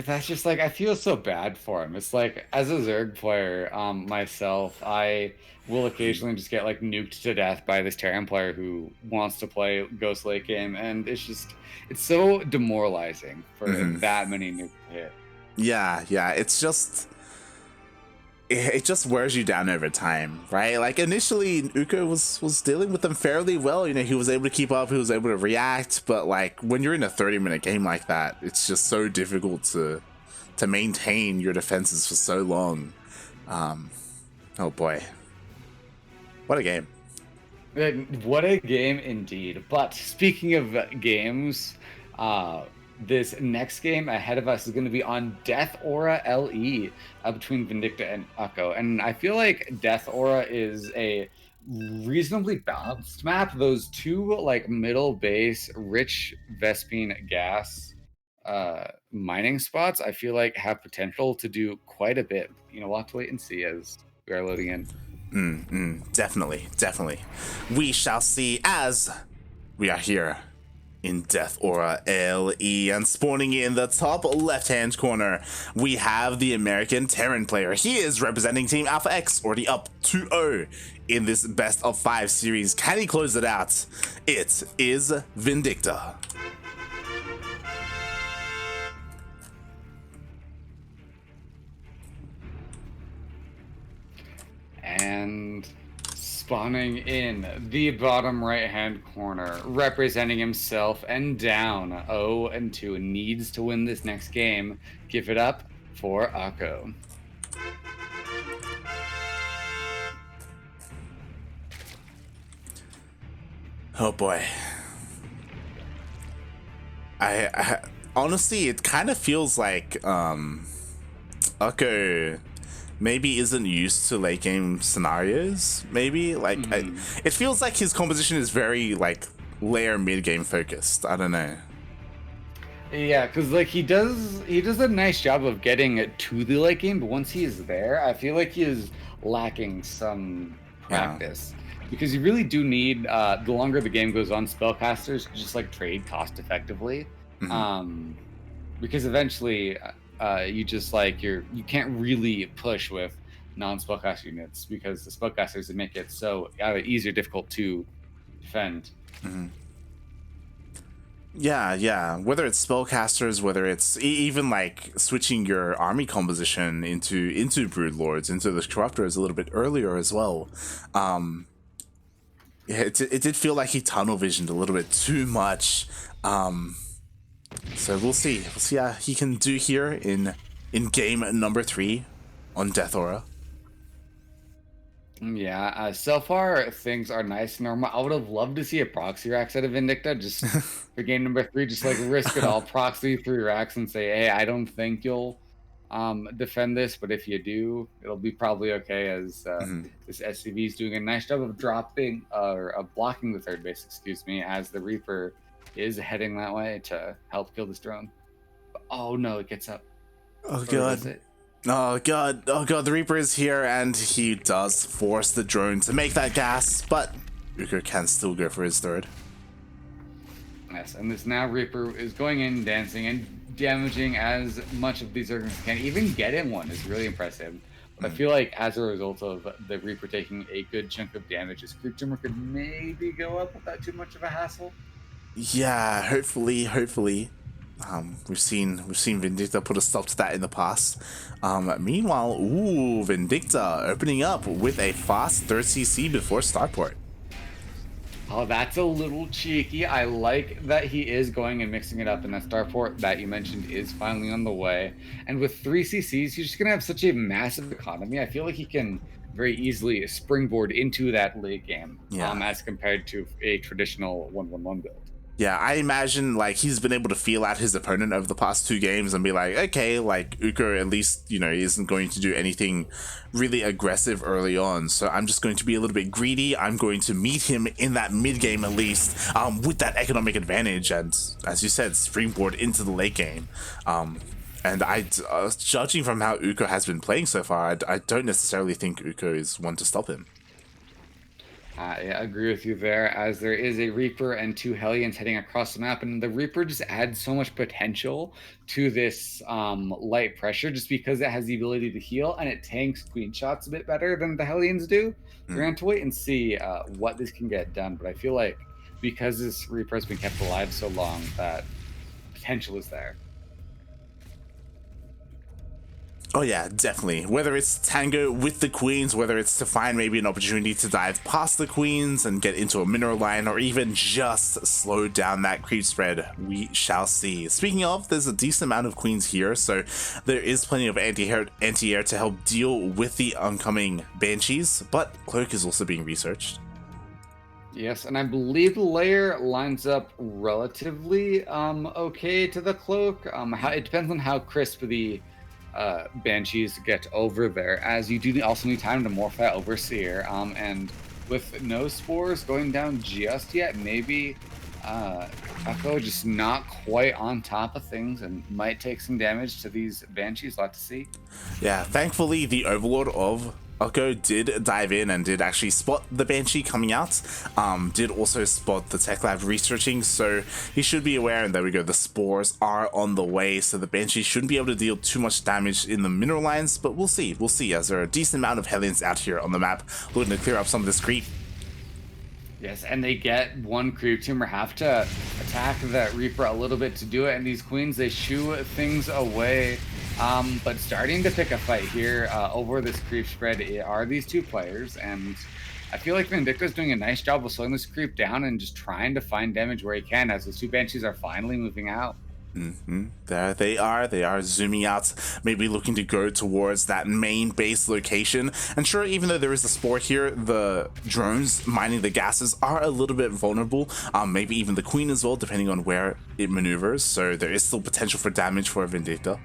That's just like, I feel so bad for him. It's like, as a Zerg player myself, I will occasionally just get like nuked to death by this Terran player who wants to play Ghost Lake game, and it's so demoralizing for that many nukes to hit. Yeah, it just wears you down over time, right? Like initially Ukko was dealing with them fairly well. You know, he was able to keep up, he was able to react, but like when you're in a 30-minute game like that, it's just so difficult to maintain your defenses for so long. Oh boy. What a game. What a game indeed. But speaking of games, this next game ahead of us is going to be on Death Aura LE between Vindicta and Ukko. And I feel like Death Aura is a reasonably balanced map. Those two like middle base, rich Vespine gas mining spots, I feel like have potential to do quite a bit. You know, we'll have to wait and see as we are loading in. Definitely. We shall see as we are here in Death Aura LE, and spawning in the top left-hand corner, we have the American Terran player. He is representing Team Alpha X, already up 2-0 in this best of 5 series. Can he close it out? It is Vindicta. And spawning in the bottom right-hand corner, representing himself and down 0-2, needs to win this next game. Give it up for Ukko. Oh boy. I honestly, it kind of feels like Ukko maybe isn't used to late game scenarios. Maybe like it feels like his composition is very like layer mid game focused. I don't know. Yeah, because like he does a nice job of getting it to the late game, but once he is there, I feel like he is lacking some practice. Because you really do need the longer the game goes on, spellcasters to just like trade cost effectively. Because eventually you just like you can't really push with non-spellcaster units because the spellcasters make it so easier difficult to defend. Yeah. Whether it's spellcasters, whether it's even like switching your army composition into broodlords, into the corruptors a little bit earlier as well. Yeah, it did feel like he tunnel visioned a little bit too much. So we'll see how he can do here in game number 3 on Death Aura. Yeah, so far things are nice and normal. I would have loved to see a proxy racks out of Vindicta just for game number 3. Just like risk it all, proxy 3 racks and say, hey, I don't think you'll defend this, but if you do, it'll be probably okay. As this SCV is doing a nice job of dropping or blocking the third base, excuse me, as the Reaper is heading that way to help kill this drone. But, oh no, it gets up. Oh god. Oh god, the Reaper is here and he does force the drone to make that gas, but Ukko can still go for his third. Yes, and this now Reaper is going in, dancing, and damaging as much of these organs can. Even getting one is really impressive. But I feel like as a result of the Reaper taking a good chunk of damage, his creep tumor could maybe go up without too much of a hassle. Yeah, hopefully. We've seen Vindicta put a stop to that in the past. Meanwhile, Vindicta opening up with a fast 3rd CC before starport. Oh, that's a little cheeky. I like that he is going and mixing it up, and that starport that you mentioned is finally on the way. And with 3 CCs, he's just going to have such a massive economy. I feel like he can very easily springboard into that late game as compared to a traditional 1-1-1 build. Yeah, I imagine like he's been able to feel out his opponent over the past 2 games and be like, okay, like Ukko at least, isn't going to do anything really aggressive early on. So I'm just going to be a little bit greedy. I'm going to meet him in that mid game at least with that economic advantage. And as you said, springboard into the late game. And judging from how Ukko has been playing so far, I don't necessarily think Ukko is one to stop him. I agree with you there, as there is a Reaper and 2 Hellions heading across the map, and the Reaper just adds so much potential to this light pressure just because it has the ability to heal and it tanks queen shots a bit better than the Hellions do. We're going to have to wait and see what this can get done, but I feel like because this Reaper has been kept alive so long, that potential is there. Oh yeah, definitely. Whether it's tango with the queens, whether it's to find maybe an opportunity to dive past the queens and get into a mineral line, or even just slow down that creep spread, we shall see. Speaking of, there's a decent amount of queens here, so there is plenty of anti-air to help deal with the oncoming banshees, but cloak is also being researched. Yes, and I believe the layer lines up relatively okay to the cloak. It depends on how crisp the banshees get over there, as you do also need time to morph that overseer, and with no spores going down just yet, maybe Ukko just not quite on top of things and might take some damage to these banshees. Lot to see. Yeah, thankfully the overlord of Ukko did dive in and did actually spot the Banshee coming out, did also spot the tech lab researching, so he should be aware, and there we go, the spores are on the way, so the Banshee shouldn't be able to deal too much damage in the mineral lines, but we'll see, as there are a decent amount of Hellions out here on the map looking to clear up some of this creep. Yes, and they get one creep tumor, have to attack that Reaper a little bit to do it, and these queens, they shoo things away. But starting to pick a fight here over this creep spread are these 2 players, and I feel like Vindicta is doing a nice job of slowing this creep down and just trying to find damage where he can, as those 2 banshees are finally moving out. There they are. They are zooming out, maybe looking to go towards that main base location. And sure, even though there is a spore here, the drones mining the gases are a little bit vulnerable. Maybe even the queen as well, depending on where it maneuvers. So there is still potential for damage for Vindicta.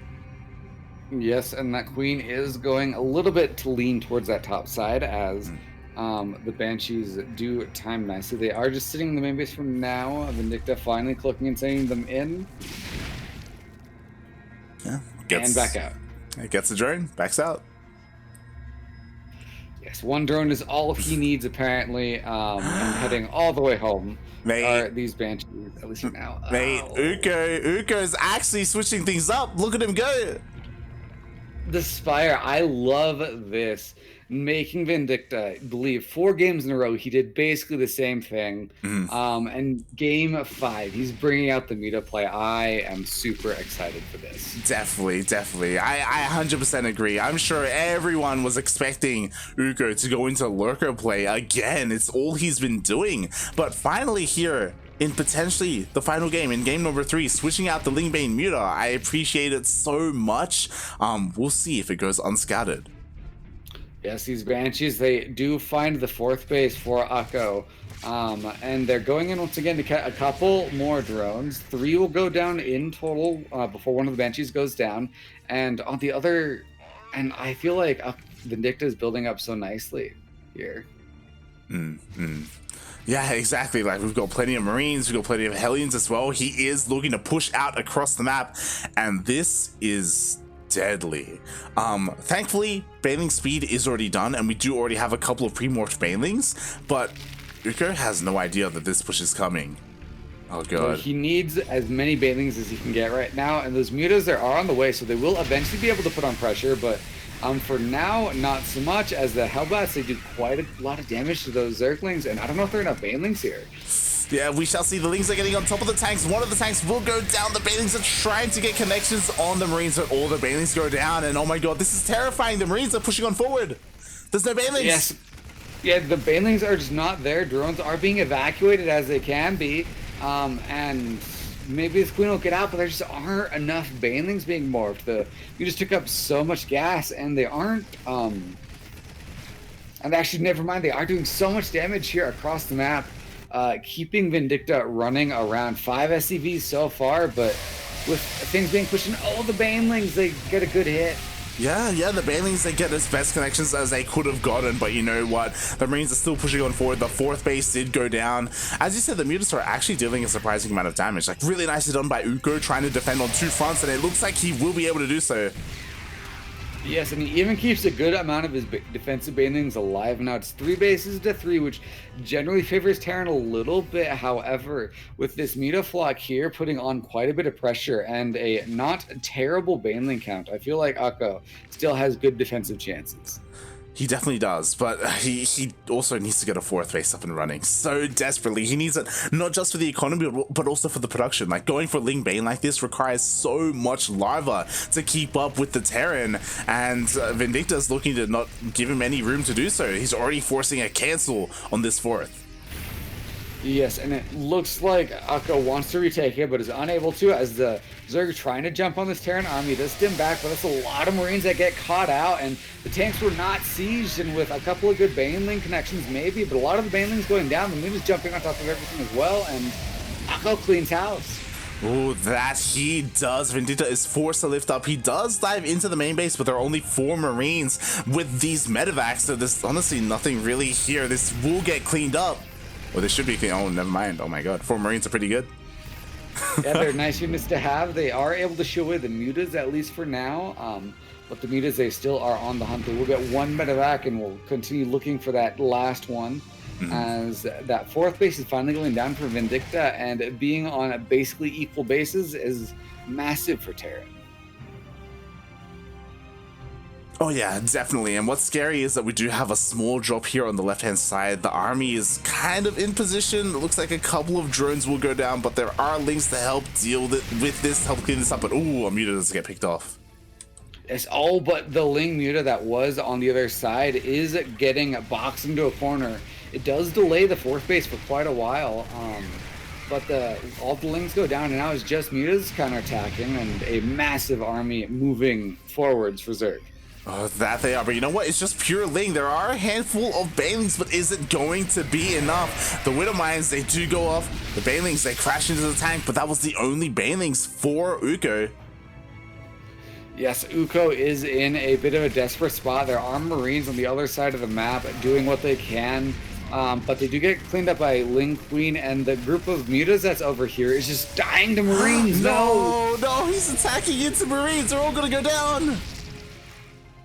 Yes, and that queen is going a little bit to lean towards that top side as the Banshees do time nicely. They are just sitting in the main base for now. Vindicta finally clicking and sending them in. Yeah, and back out. It gets the drone, backs out. Yes, one drone is all he needs apparently, and heading all the way home. Are these Banshees, at least for now. Mate, Ukko is actually switching things up. Look at him go. The Spire, I love this. Making Vindicta believe 4 games in a row he did basically the same thing. And game 5, he's bringing out the meta play. I am super excited for this. Definitely. I 100% agree. I'm sure everyone was expecting Ukko to go into lurker play again. It's all he's been doing. But finally here, in potentially the final game, in game number 3, switching out the Lingbane Muta, I appreciate it so much. We'll see if it goes unscattered. Yes, these Banshees, they do find the 4th base for Ukko. And they're going in once again to get a couple more drones. 3 will go down in total before one of the Banshees goes down. And on the other, and I feel like Vindicta is building up so nicely here. Yeah, exactly. Like, we've got plenty of Marines, we've got plenty of Hellions as well. He is looking to push out across the map, and this is deadly. Thankfully, Baneling speed is already done, and we do already have a couple of pre-morphed Banelings, but Ukko has no idea that this push is coming. Oh god. He needs as many Banelings as he can get right now, and those Mutas are on the way, so they will eventually be able to put on pressure, but for now, not so much, as the Hellbats, they do quite a lot of damage to those Zerglings, and I don't know if there are enough Banelings here. Yeah, we shall see. The Lings are getting on top of the tanks. One of the tanks will go down. The Banelings are trying to get connections on the Marines, but all the Banelings go down, and oh my god, this is terrifying. The Marines are pushing on forward. There's no Banelings. Yes. Yeah, the Banelings are just not there. Drones are being evacuated as they can be, and maybe this queen will get out, but there just aren't enough Banelings being morphed. You just took up so much gas, and they aren't, and actually, never mind, they are doing so much damage here across the map, keeping Vindicta running around 5 SCVs so far, but with things being pushed in, the Banelings, they get a good hit. Yeah, the Banelings, they get as best connections as they could have gotten, but you know what? The Marines are still pushing on forward. The 4th base did go down. As you said, the Mutas are actually dealing a surprising amount of damage. Like, really nicely done by Ukko, trying to defend on 2 fronts, and it looks like he will be able to do so. Yes, and he even keeps a good amount of his defensive Banelings alive. Now it's 3 bases to 3, which generally favors Terran a little bit. However, with this Mutaflock here putting on quite a bit of pressure and a not terrible Baneling count, I feel like Ukko still has good defensive chances. He definitely does, but he also needs to get a 4th base up and running so desperately. He needs it not just for the economy, but also for the production. Like, going for Ling Bane like this requires so much larva to keep up with the Terran, and Vindicta's looking to not give him any room to do so. He's already forcing a cancel on this 4th. Yes, and it looks like Ukko wants to retake it, but is unable to, as the Zerg trying to jump on this Terran army. Does stem back, but that's a lot of Marines that get caught out, and the tanks were not sieged, and with a couple of good Baneling connections maybe, but a lot of the Banelings going down, the Moon is jumping on top of everything as well, and Ukko cleans house. Oh, that he does. Vindicta is forced to lift up. He does dive into the main base, but there are only 4 Marines with these medevacs, so there's honestly nothing really here. This will get cleaned up. Well, this should be clean. Oh, never mind. Oh my god. 4 Marines are pretty good. Yeah, they're nice units to have. They are able to show away the Mutas, at least for now. But the Mutas, they still are on the hunt. They will get 1 medevac, and we'll continue looking for that last one. As that 4th base is finally going down for Vindicta, and being on basically equal bases is massive for Terran. Oh yeah, definitely. And what's scary is that we do have a small drop here on the left-hand side. The army is kind of in position. It looks like a couple of drones will go down, but there are Lings to help deal with this, help clean this up. But ooh, a Muta does get picked off. It's all but the Ling Muta that was on the other side is getting boxed into a corner. It does delay the 4th base for quite a while. but all the links go down, and now it's just mutas counterattacking and a massive army moving forwards for Zerg. Oh, that they are, but you know what? It's just pure Ling. There are a handful of Banelings, but is it going to be enough? The Widow Mines, they do go off. The Banelings, they crash into the tank, but that was the only Banelings for Ukko. Yes, Ukko is in a bit of a desperate spot. There are Marines on the other side of the map doing what they can, but they do get cleaned up by Ling Queen, and the group of mutas that's over here is just dying to Marines. No, he's attacking into Marines. They're all going to go down.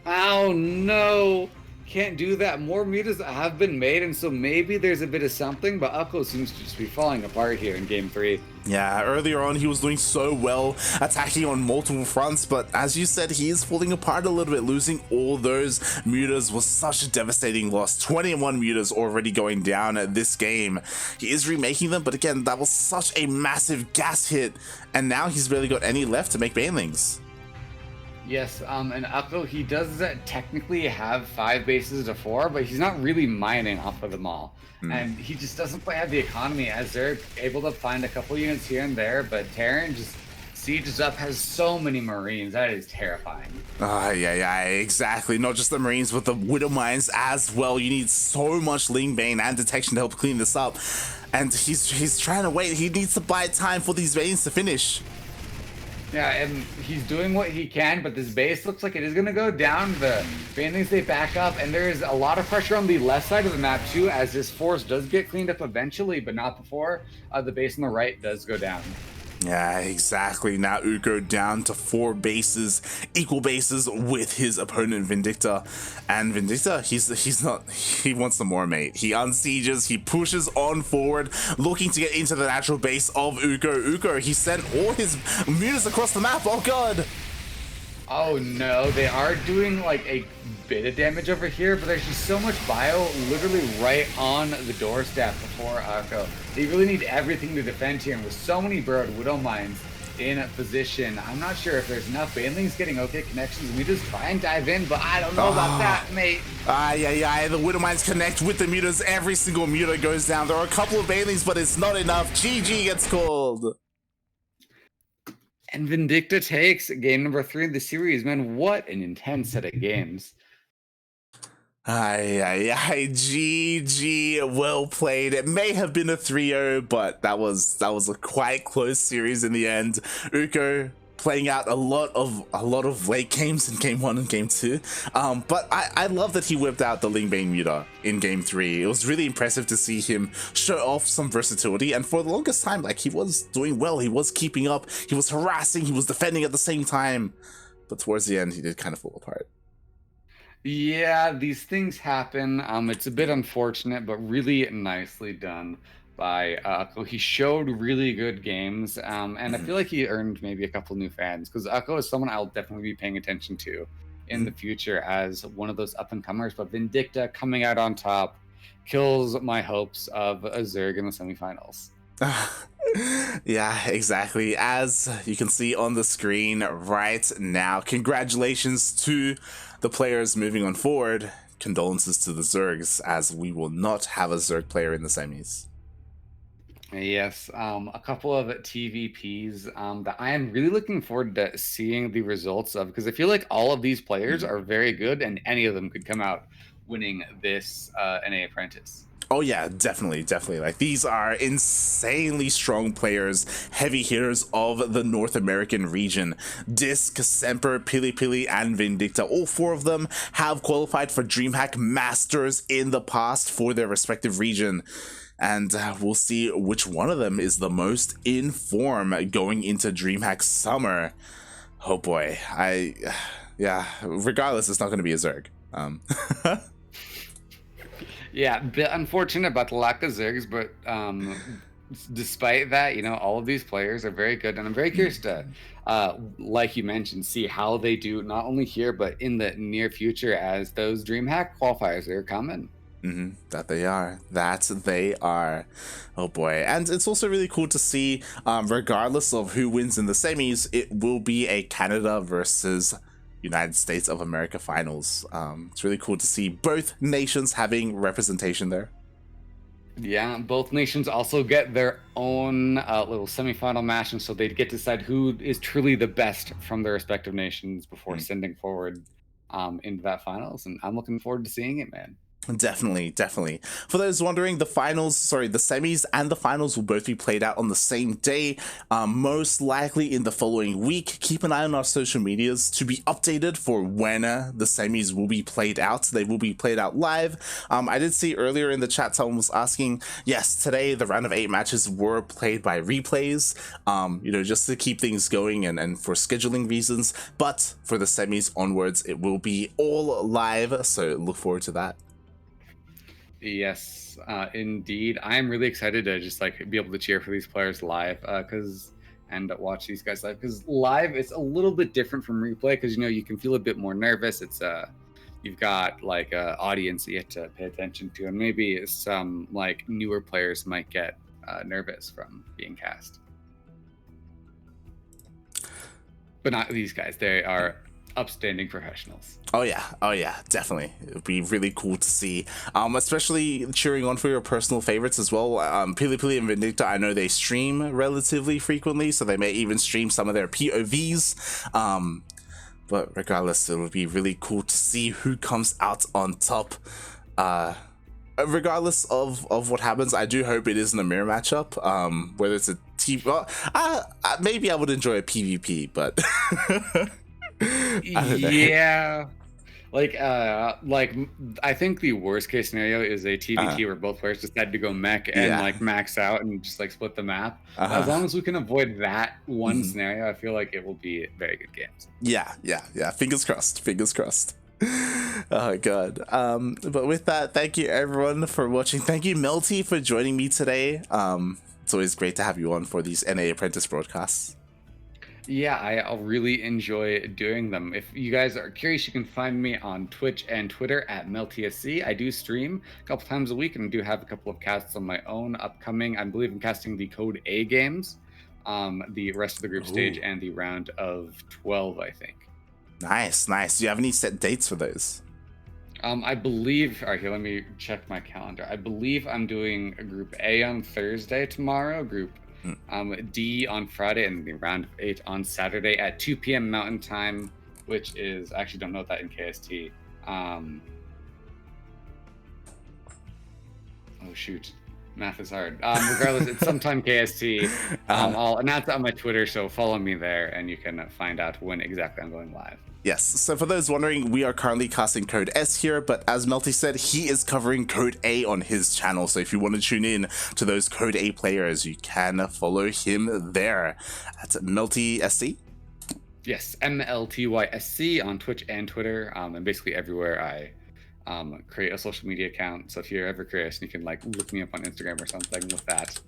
Oh no, can't do that. More mutas have been made, and so maybe there's a bit of something, but Ukko seems to just be falling apart here in game 3. Yeah, earlier on he was doing so well, attacking on multiple fronts, but as you said, he is falling apart a little bit. Losing all those mutas was such a devastating loss. 21 mutas already going down at this game. He is remaking them, but again, that was such a massive gas hit, and now he's barely got any left to make Banelings. Yes, and Ukko, he does technically have 5 bases to 4, but he's not really mining off of them all. And he just doesn't quite have the economy, as they're able to find a couple units here and there, but Terran just sieges up, has so many Marines. That is terrifying. Yeah, exactly. Not just the Marines, but the Widow Mines as well. You need so much Ling Bane and detection to help clean this up. And he's trying to wait. He needs to buy time for these Banes to finish. Yeah, and he's doing what he can, but this base looks like it is going to go down. The Banelings, they back up, and there's a lot of pressure on the left side of the map, too, as this force does get cleaned up eventually, but not before. The base on the right does go down. Yeah, exactly. Now Ukko down to 4 bases, equal bases with his opponent Vindicta. And Vindicta, he wants some more, mate. He unsieges, he pushes on forward, looking to get into the natural base of Ukko. Ukko, he sent all his mutas across the map. Oh god. Oh no, they are doing like a bit of damage over here, but there's just so much bio literally right on the doorstep before Ukko. They really need everything to defend here, and with so many burrowed Widow Mines in position, I'm not sure if there's enough. Banelings getting okay connections. We just try and dive in, but I don't know about that, mate. Yeah. The Widow Mines connect with the mutas. Every single muta goes down. There are a couple of Banelings, but it's not enough. GG gets called. And Vindicta takes game number 3 of the series. Man, what an intense set of games. GG, well played. It may have been a 3-0, but that was a quite close series in the end. Ukko playing out a lot of late games in game 1 and game 2. But I love that he whipped out the Ling Bane muta in game 3. It was really impressive to see him show off some versatility, and for the longest time, like, he was doing well. He was keeping up, he was harassing, he was defending at the same time. But towards the end, he did kind of fall apart. Yeah, these things happen. It's a bit unfortunate, but really nicely done by Ukko. He showed really good games, and I feel like he earned maybe a couple new fans, because Ukko is someone I'll definitely be paying attention to in the future as one of those up-and-comers. But Vindicta coming out on top kills my hopes of a Zerg in the semifinals. Yeah, exactly. As you can see on the screen right now, congratulations to the players moving on forward. Condolences to the Zergs, as we will not have a Zerg player in the semis. Yes, a couple of TVPs that I am really looking forward to seeing the results of, because I feel like all of these players are very good, and any of them could come out winning this NA Apprentice. Oh yeah, definitely. Like, these are insanely strong players, heavy hitters of the North American region. Disc, Semper, Pili, and Vindicta, all 4 of them have qualified for DreamHack Masters in the past for their respective region. And we'll see which one of them is the most in form going into DreamHack Summer. Oh boy, yeah, regardless, it's not going to be a Zerg. Yeah, bit unfortunate about the lack of Zergs, but despite that, you know, all of these players are very good, and I'm very curious to, like you mentioned, see how they do not only here but in the near future, as those DreamHack qualifiers are coming. That they are. Oh boy. And it's also really cool to see, regardless of who wins in the semis, it will be a Canada versus United States of America finals. It's really cool to see both nations having representation there. Yeah, both nations also get their own little semifinal match, and so they get to decide who is truly the best from their respective nations before sending forward into that finals. And I'm looking forward to seeing it, man. Definitely, definitely. For those wondering, the semis and the finals will both be played out on the same day, most likely in the following week. Keep an eye on our social medias to be updated for when the semis will be played out. They will be played out live. I did see earlier in the chat someone was asking, yes, today the round of 8 matches were played by replays, just to keep things going and for scheduling reasons. But for the semis onwards, it will be all live, so look forward to that. Yes, indeed. I'm really excited to just be able to cheer for these players live and watch these guys live, because live it's a little bit different from replay, because you can feel a bit more nervous. It's you've got an audience that you have to pay attention to, and maybe some newer players might get nervous from being cast. But not these guys. They are upstanding professionals. Oh yeah, definitely. It would be really cool to see, especially cheering on for your personal favorites as well. Pili and Vindicta, I know they stream relatively frequently, so they may even stream some of their POVs. But regardless, it would be really cool to see who comes out on top. Regardless of what happens, I do hope it isn't a mirror matchup. Whether it's a maybe I would enjoy a PvP, but yeah, I think the worst case scenario is a TvT where both players decide to go mech and max out and just split the map. As long as we can avoid that one scenario, I feel like it will be very good games. Yeah. Fingers crossed. Oh god. But with that, thank you everyone for watching. Thank you mLty for joining me today. It's always great to have you on for these NA Apprentice broadcasts. Yeah, I really enjoy doing them. If you guys are curious, you can find me on Twitch and Twitter at mLty. I do stream a couple times a week, and do have a couple of casts on my own upcoming. I believe I'm casting the Code A games, the rest of the group stage, and the round of 12, I think. Nice. Do you have any set dates for those? I believe, all right, here, let me check my calendar. I believe I'm doing a Group A on Thursday tomorrow, Group D on Friday, and the round of 8 on Saturday at 2 p.m. Mountain Time, which is, I actually don't know that in KST. Oh shoot, math is hard. Regardless, it's sometime KST. I'll announce it on my Twitter, so follow me there, and you can find out when exactly I'm going live. Yes, so for those wondering, we are currently casting Code S here, but as mLty said, he is covering Code A on his channel, so if you want to tune in to those Code A players, you can follow him there at mLty SC. Yes, mLty on Twitch and Twitter, and basically everywhere I create a social media account. So if you're ever curious, you can look me up on Instagram or something with that.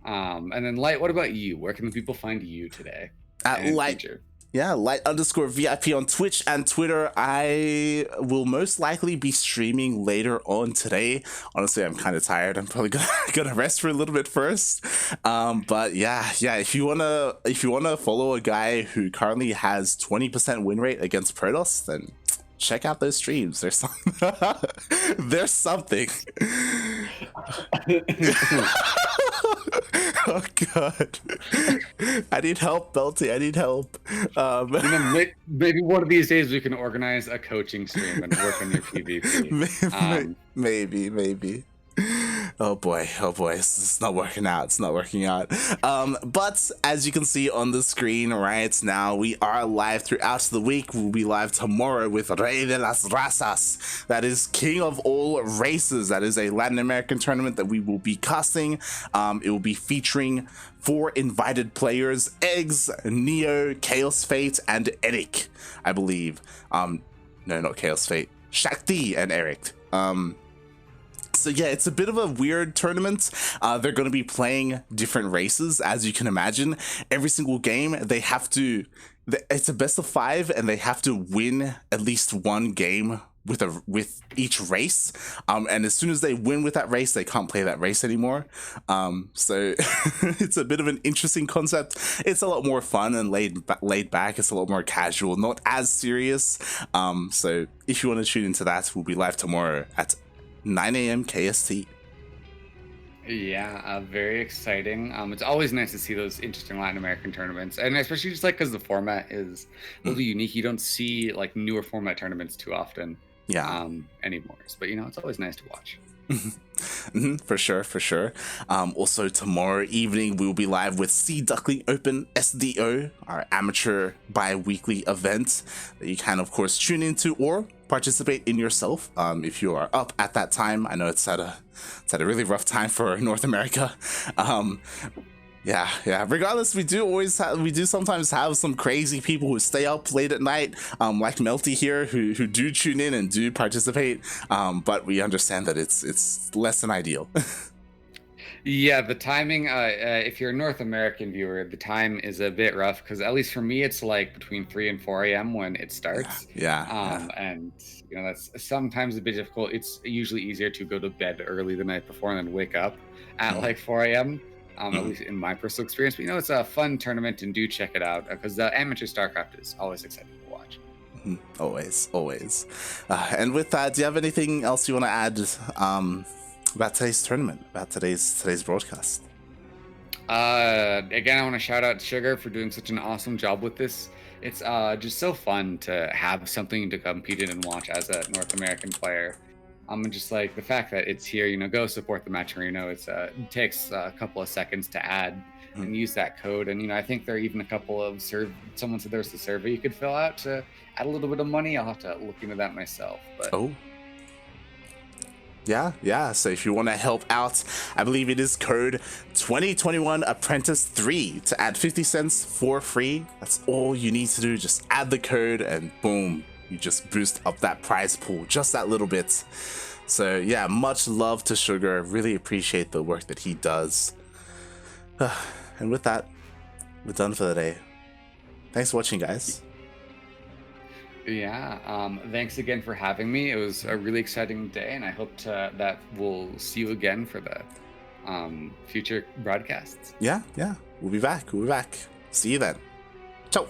And then Light, what about you? Where can the people find you today? At Light. Yeah, Light_VIP on Twitch and Twitter. I will most likely be streaming later on today. Honestly, I'm kind of tired. I'm probably gonna rest for a little bit first. But yeah. If you wanna follow a guy who currently has 20% win rate against Protoss, then check out those streams. There's something. Oh god, I need help, mLty. I need help. Maybe one of these days we can organize a coaching stream and work on your PvP. Maybe. Oh boy, it's not working out. But as you can see on the screen right now, we are live throughout the week. We'll be live tomorrow with Rey de las Razas. That is King of All Races. That is a Latin American tournament that we will be casting. It will be featuring 4 invited players: Eggs, Neo, Chaos Fate, and Eric, I believe. No, not Chaos Fate. Shakti and Eric. So yeah, it's a bit of a weird tournament. They're going to be playing different races, as you can imagine. Every single game, they have to... It's a best of 5, and they have to win at least one game with each race. And as soon as they win with that race, they can't play that race anymore. So it's a bit of an interesting concept. It's a lot more fun and laid back. It's a lot more casual, not as serious. So if you want to tune into that, we'll be live tomorrow at 9 a.m. KST. Yeah, very exciting. It's always nice to see those interesting Latin American tournaments, and especially just like because the format is a little unique. You don't see like newer format tournaments too often, Yeah. anymore. But it's always nice to watch. For sure, for sure. Also, tomorrow evening we will be live with Duckling Open SDO, our amateur bi-weekly event that you can, of course, tune into or participate in yourself if you are up at that time. I know it's at a really rough time for North America. Yeah. Regardless, we do sometimes have some crazy people who stay up late at night, like mLty here, who do tune in and do participate. But we understand that it's less than ideal. Yeah, the timing, if you're a North American viewer, the time is a bit rough because at least for me, it's like between 3 and 4 a.m. when it starts. Yeah. And that's sometimes a bit difficult. It's usually easier to go to bed early the night before and then wake up at like 4 a.m. At least in my personal experience. But it's a fun tournament, and do check it out because the amateur StarCraft is always exciting to watch. Always. And with that, do you have anything else you want to add about today's tournament, about today's broadcast? Again, I want to shout out Sugar for doing such an awesome job with this. It's just so fun to have something to compete in and watch as a North American player. And just like the fact that it's here, go support the match arena. It takes a couple of seconds to add and use that code. And I think there are even a couple of someone said there's a survey you could fill out to add a little bit of money. I'll have to look into that myself. But yeah. So if you want to help out, I believe it is code 2021 Apprentice 3 to add 50 cents for free. That's all you need to do. Just add the code and boom, you just boost up that prize pool just that little bit. So yeah, much love to Sugar. Really appreciate the work that he does. And with that, we're done for the day. Thanks for watching, guys. Yeah, thanks again for having me. It was a really exciting day, and I hope that we'll see you again for the future broadcasts. Yeah, we'll be back. See you then. Ciao.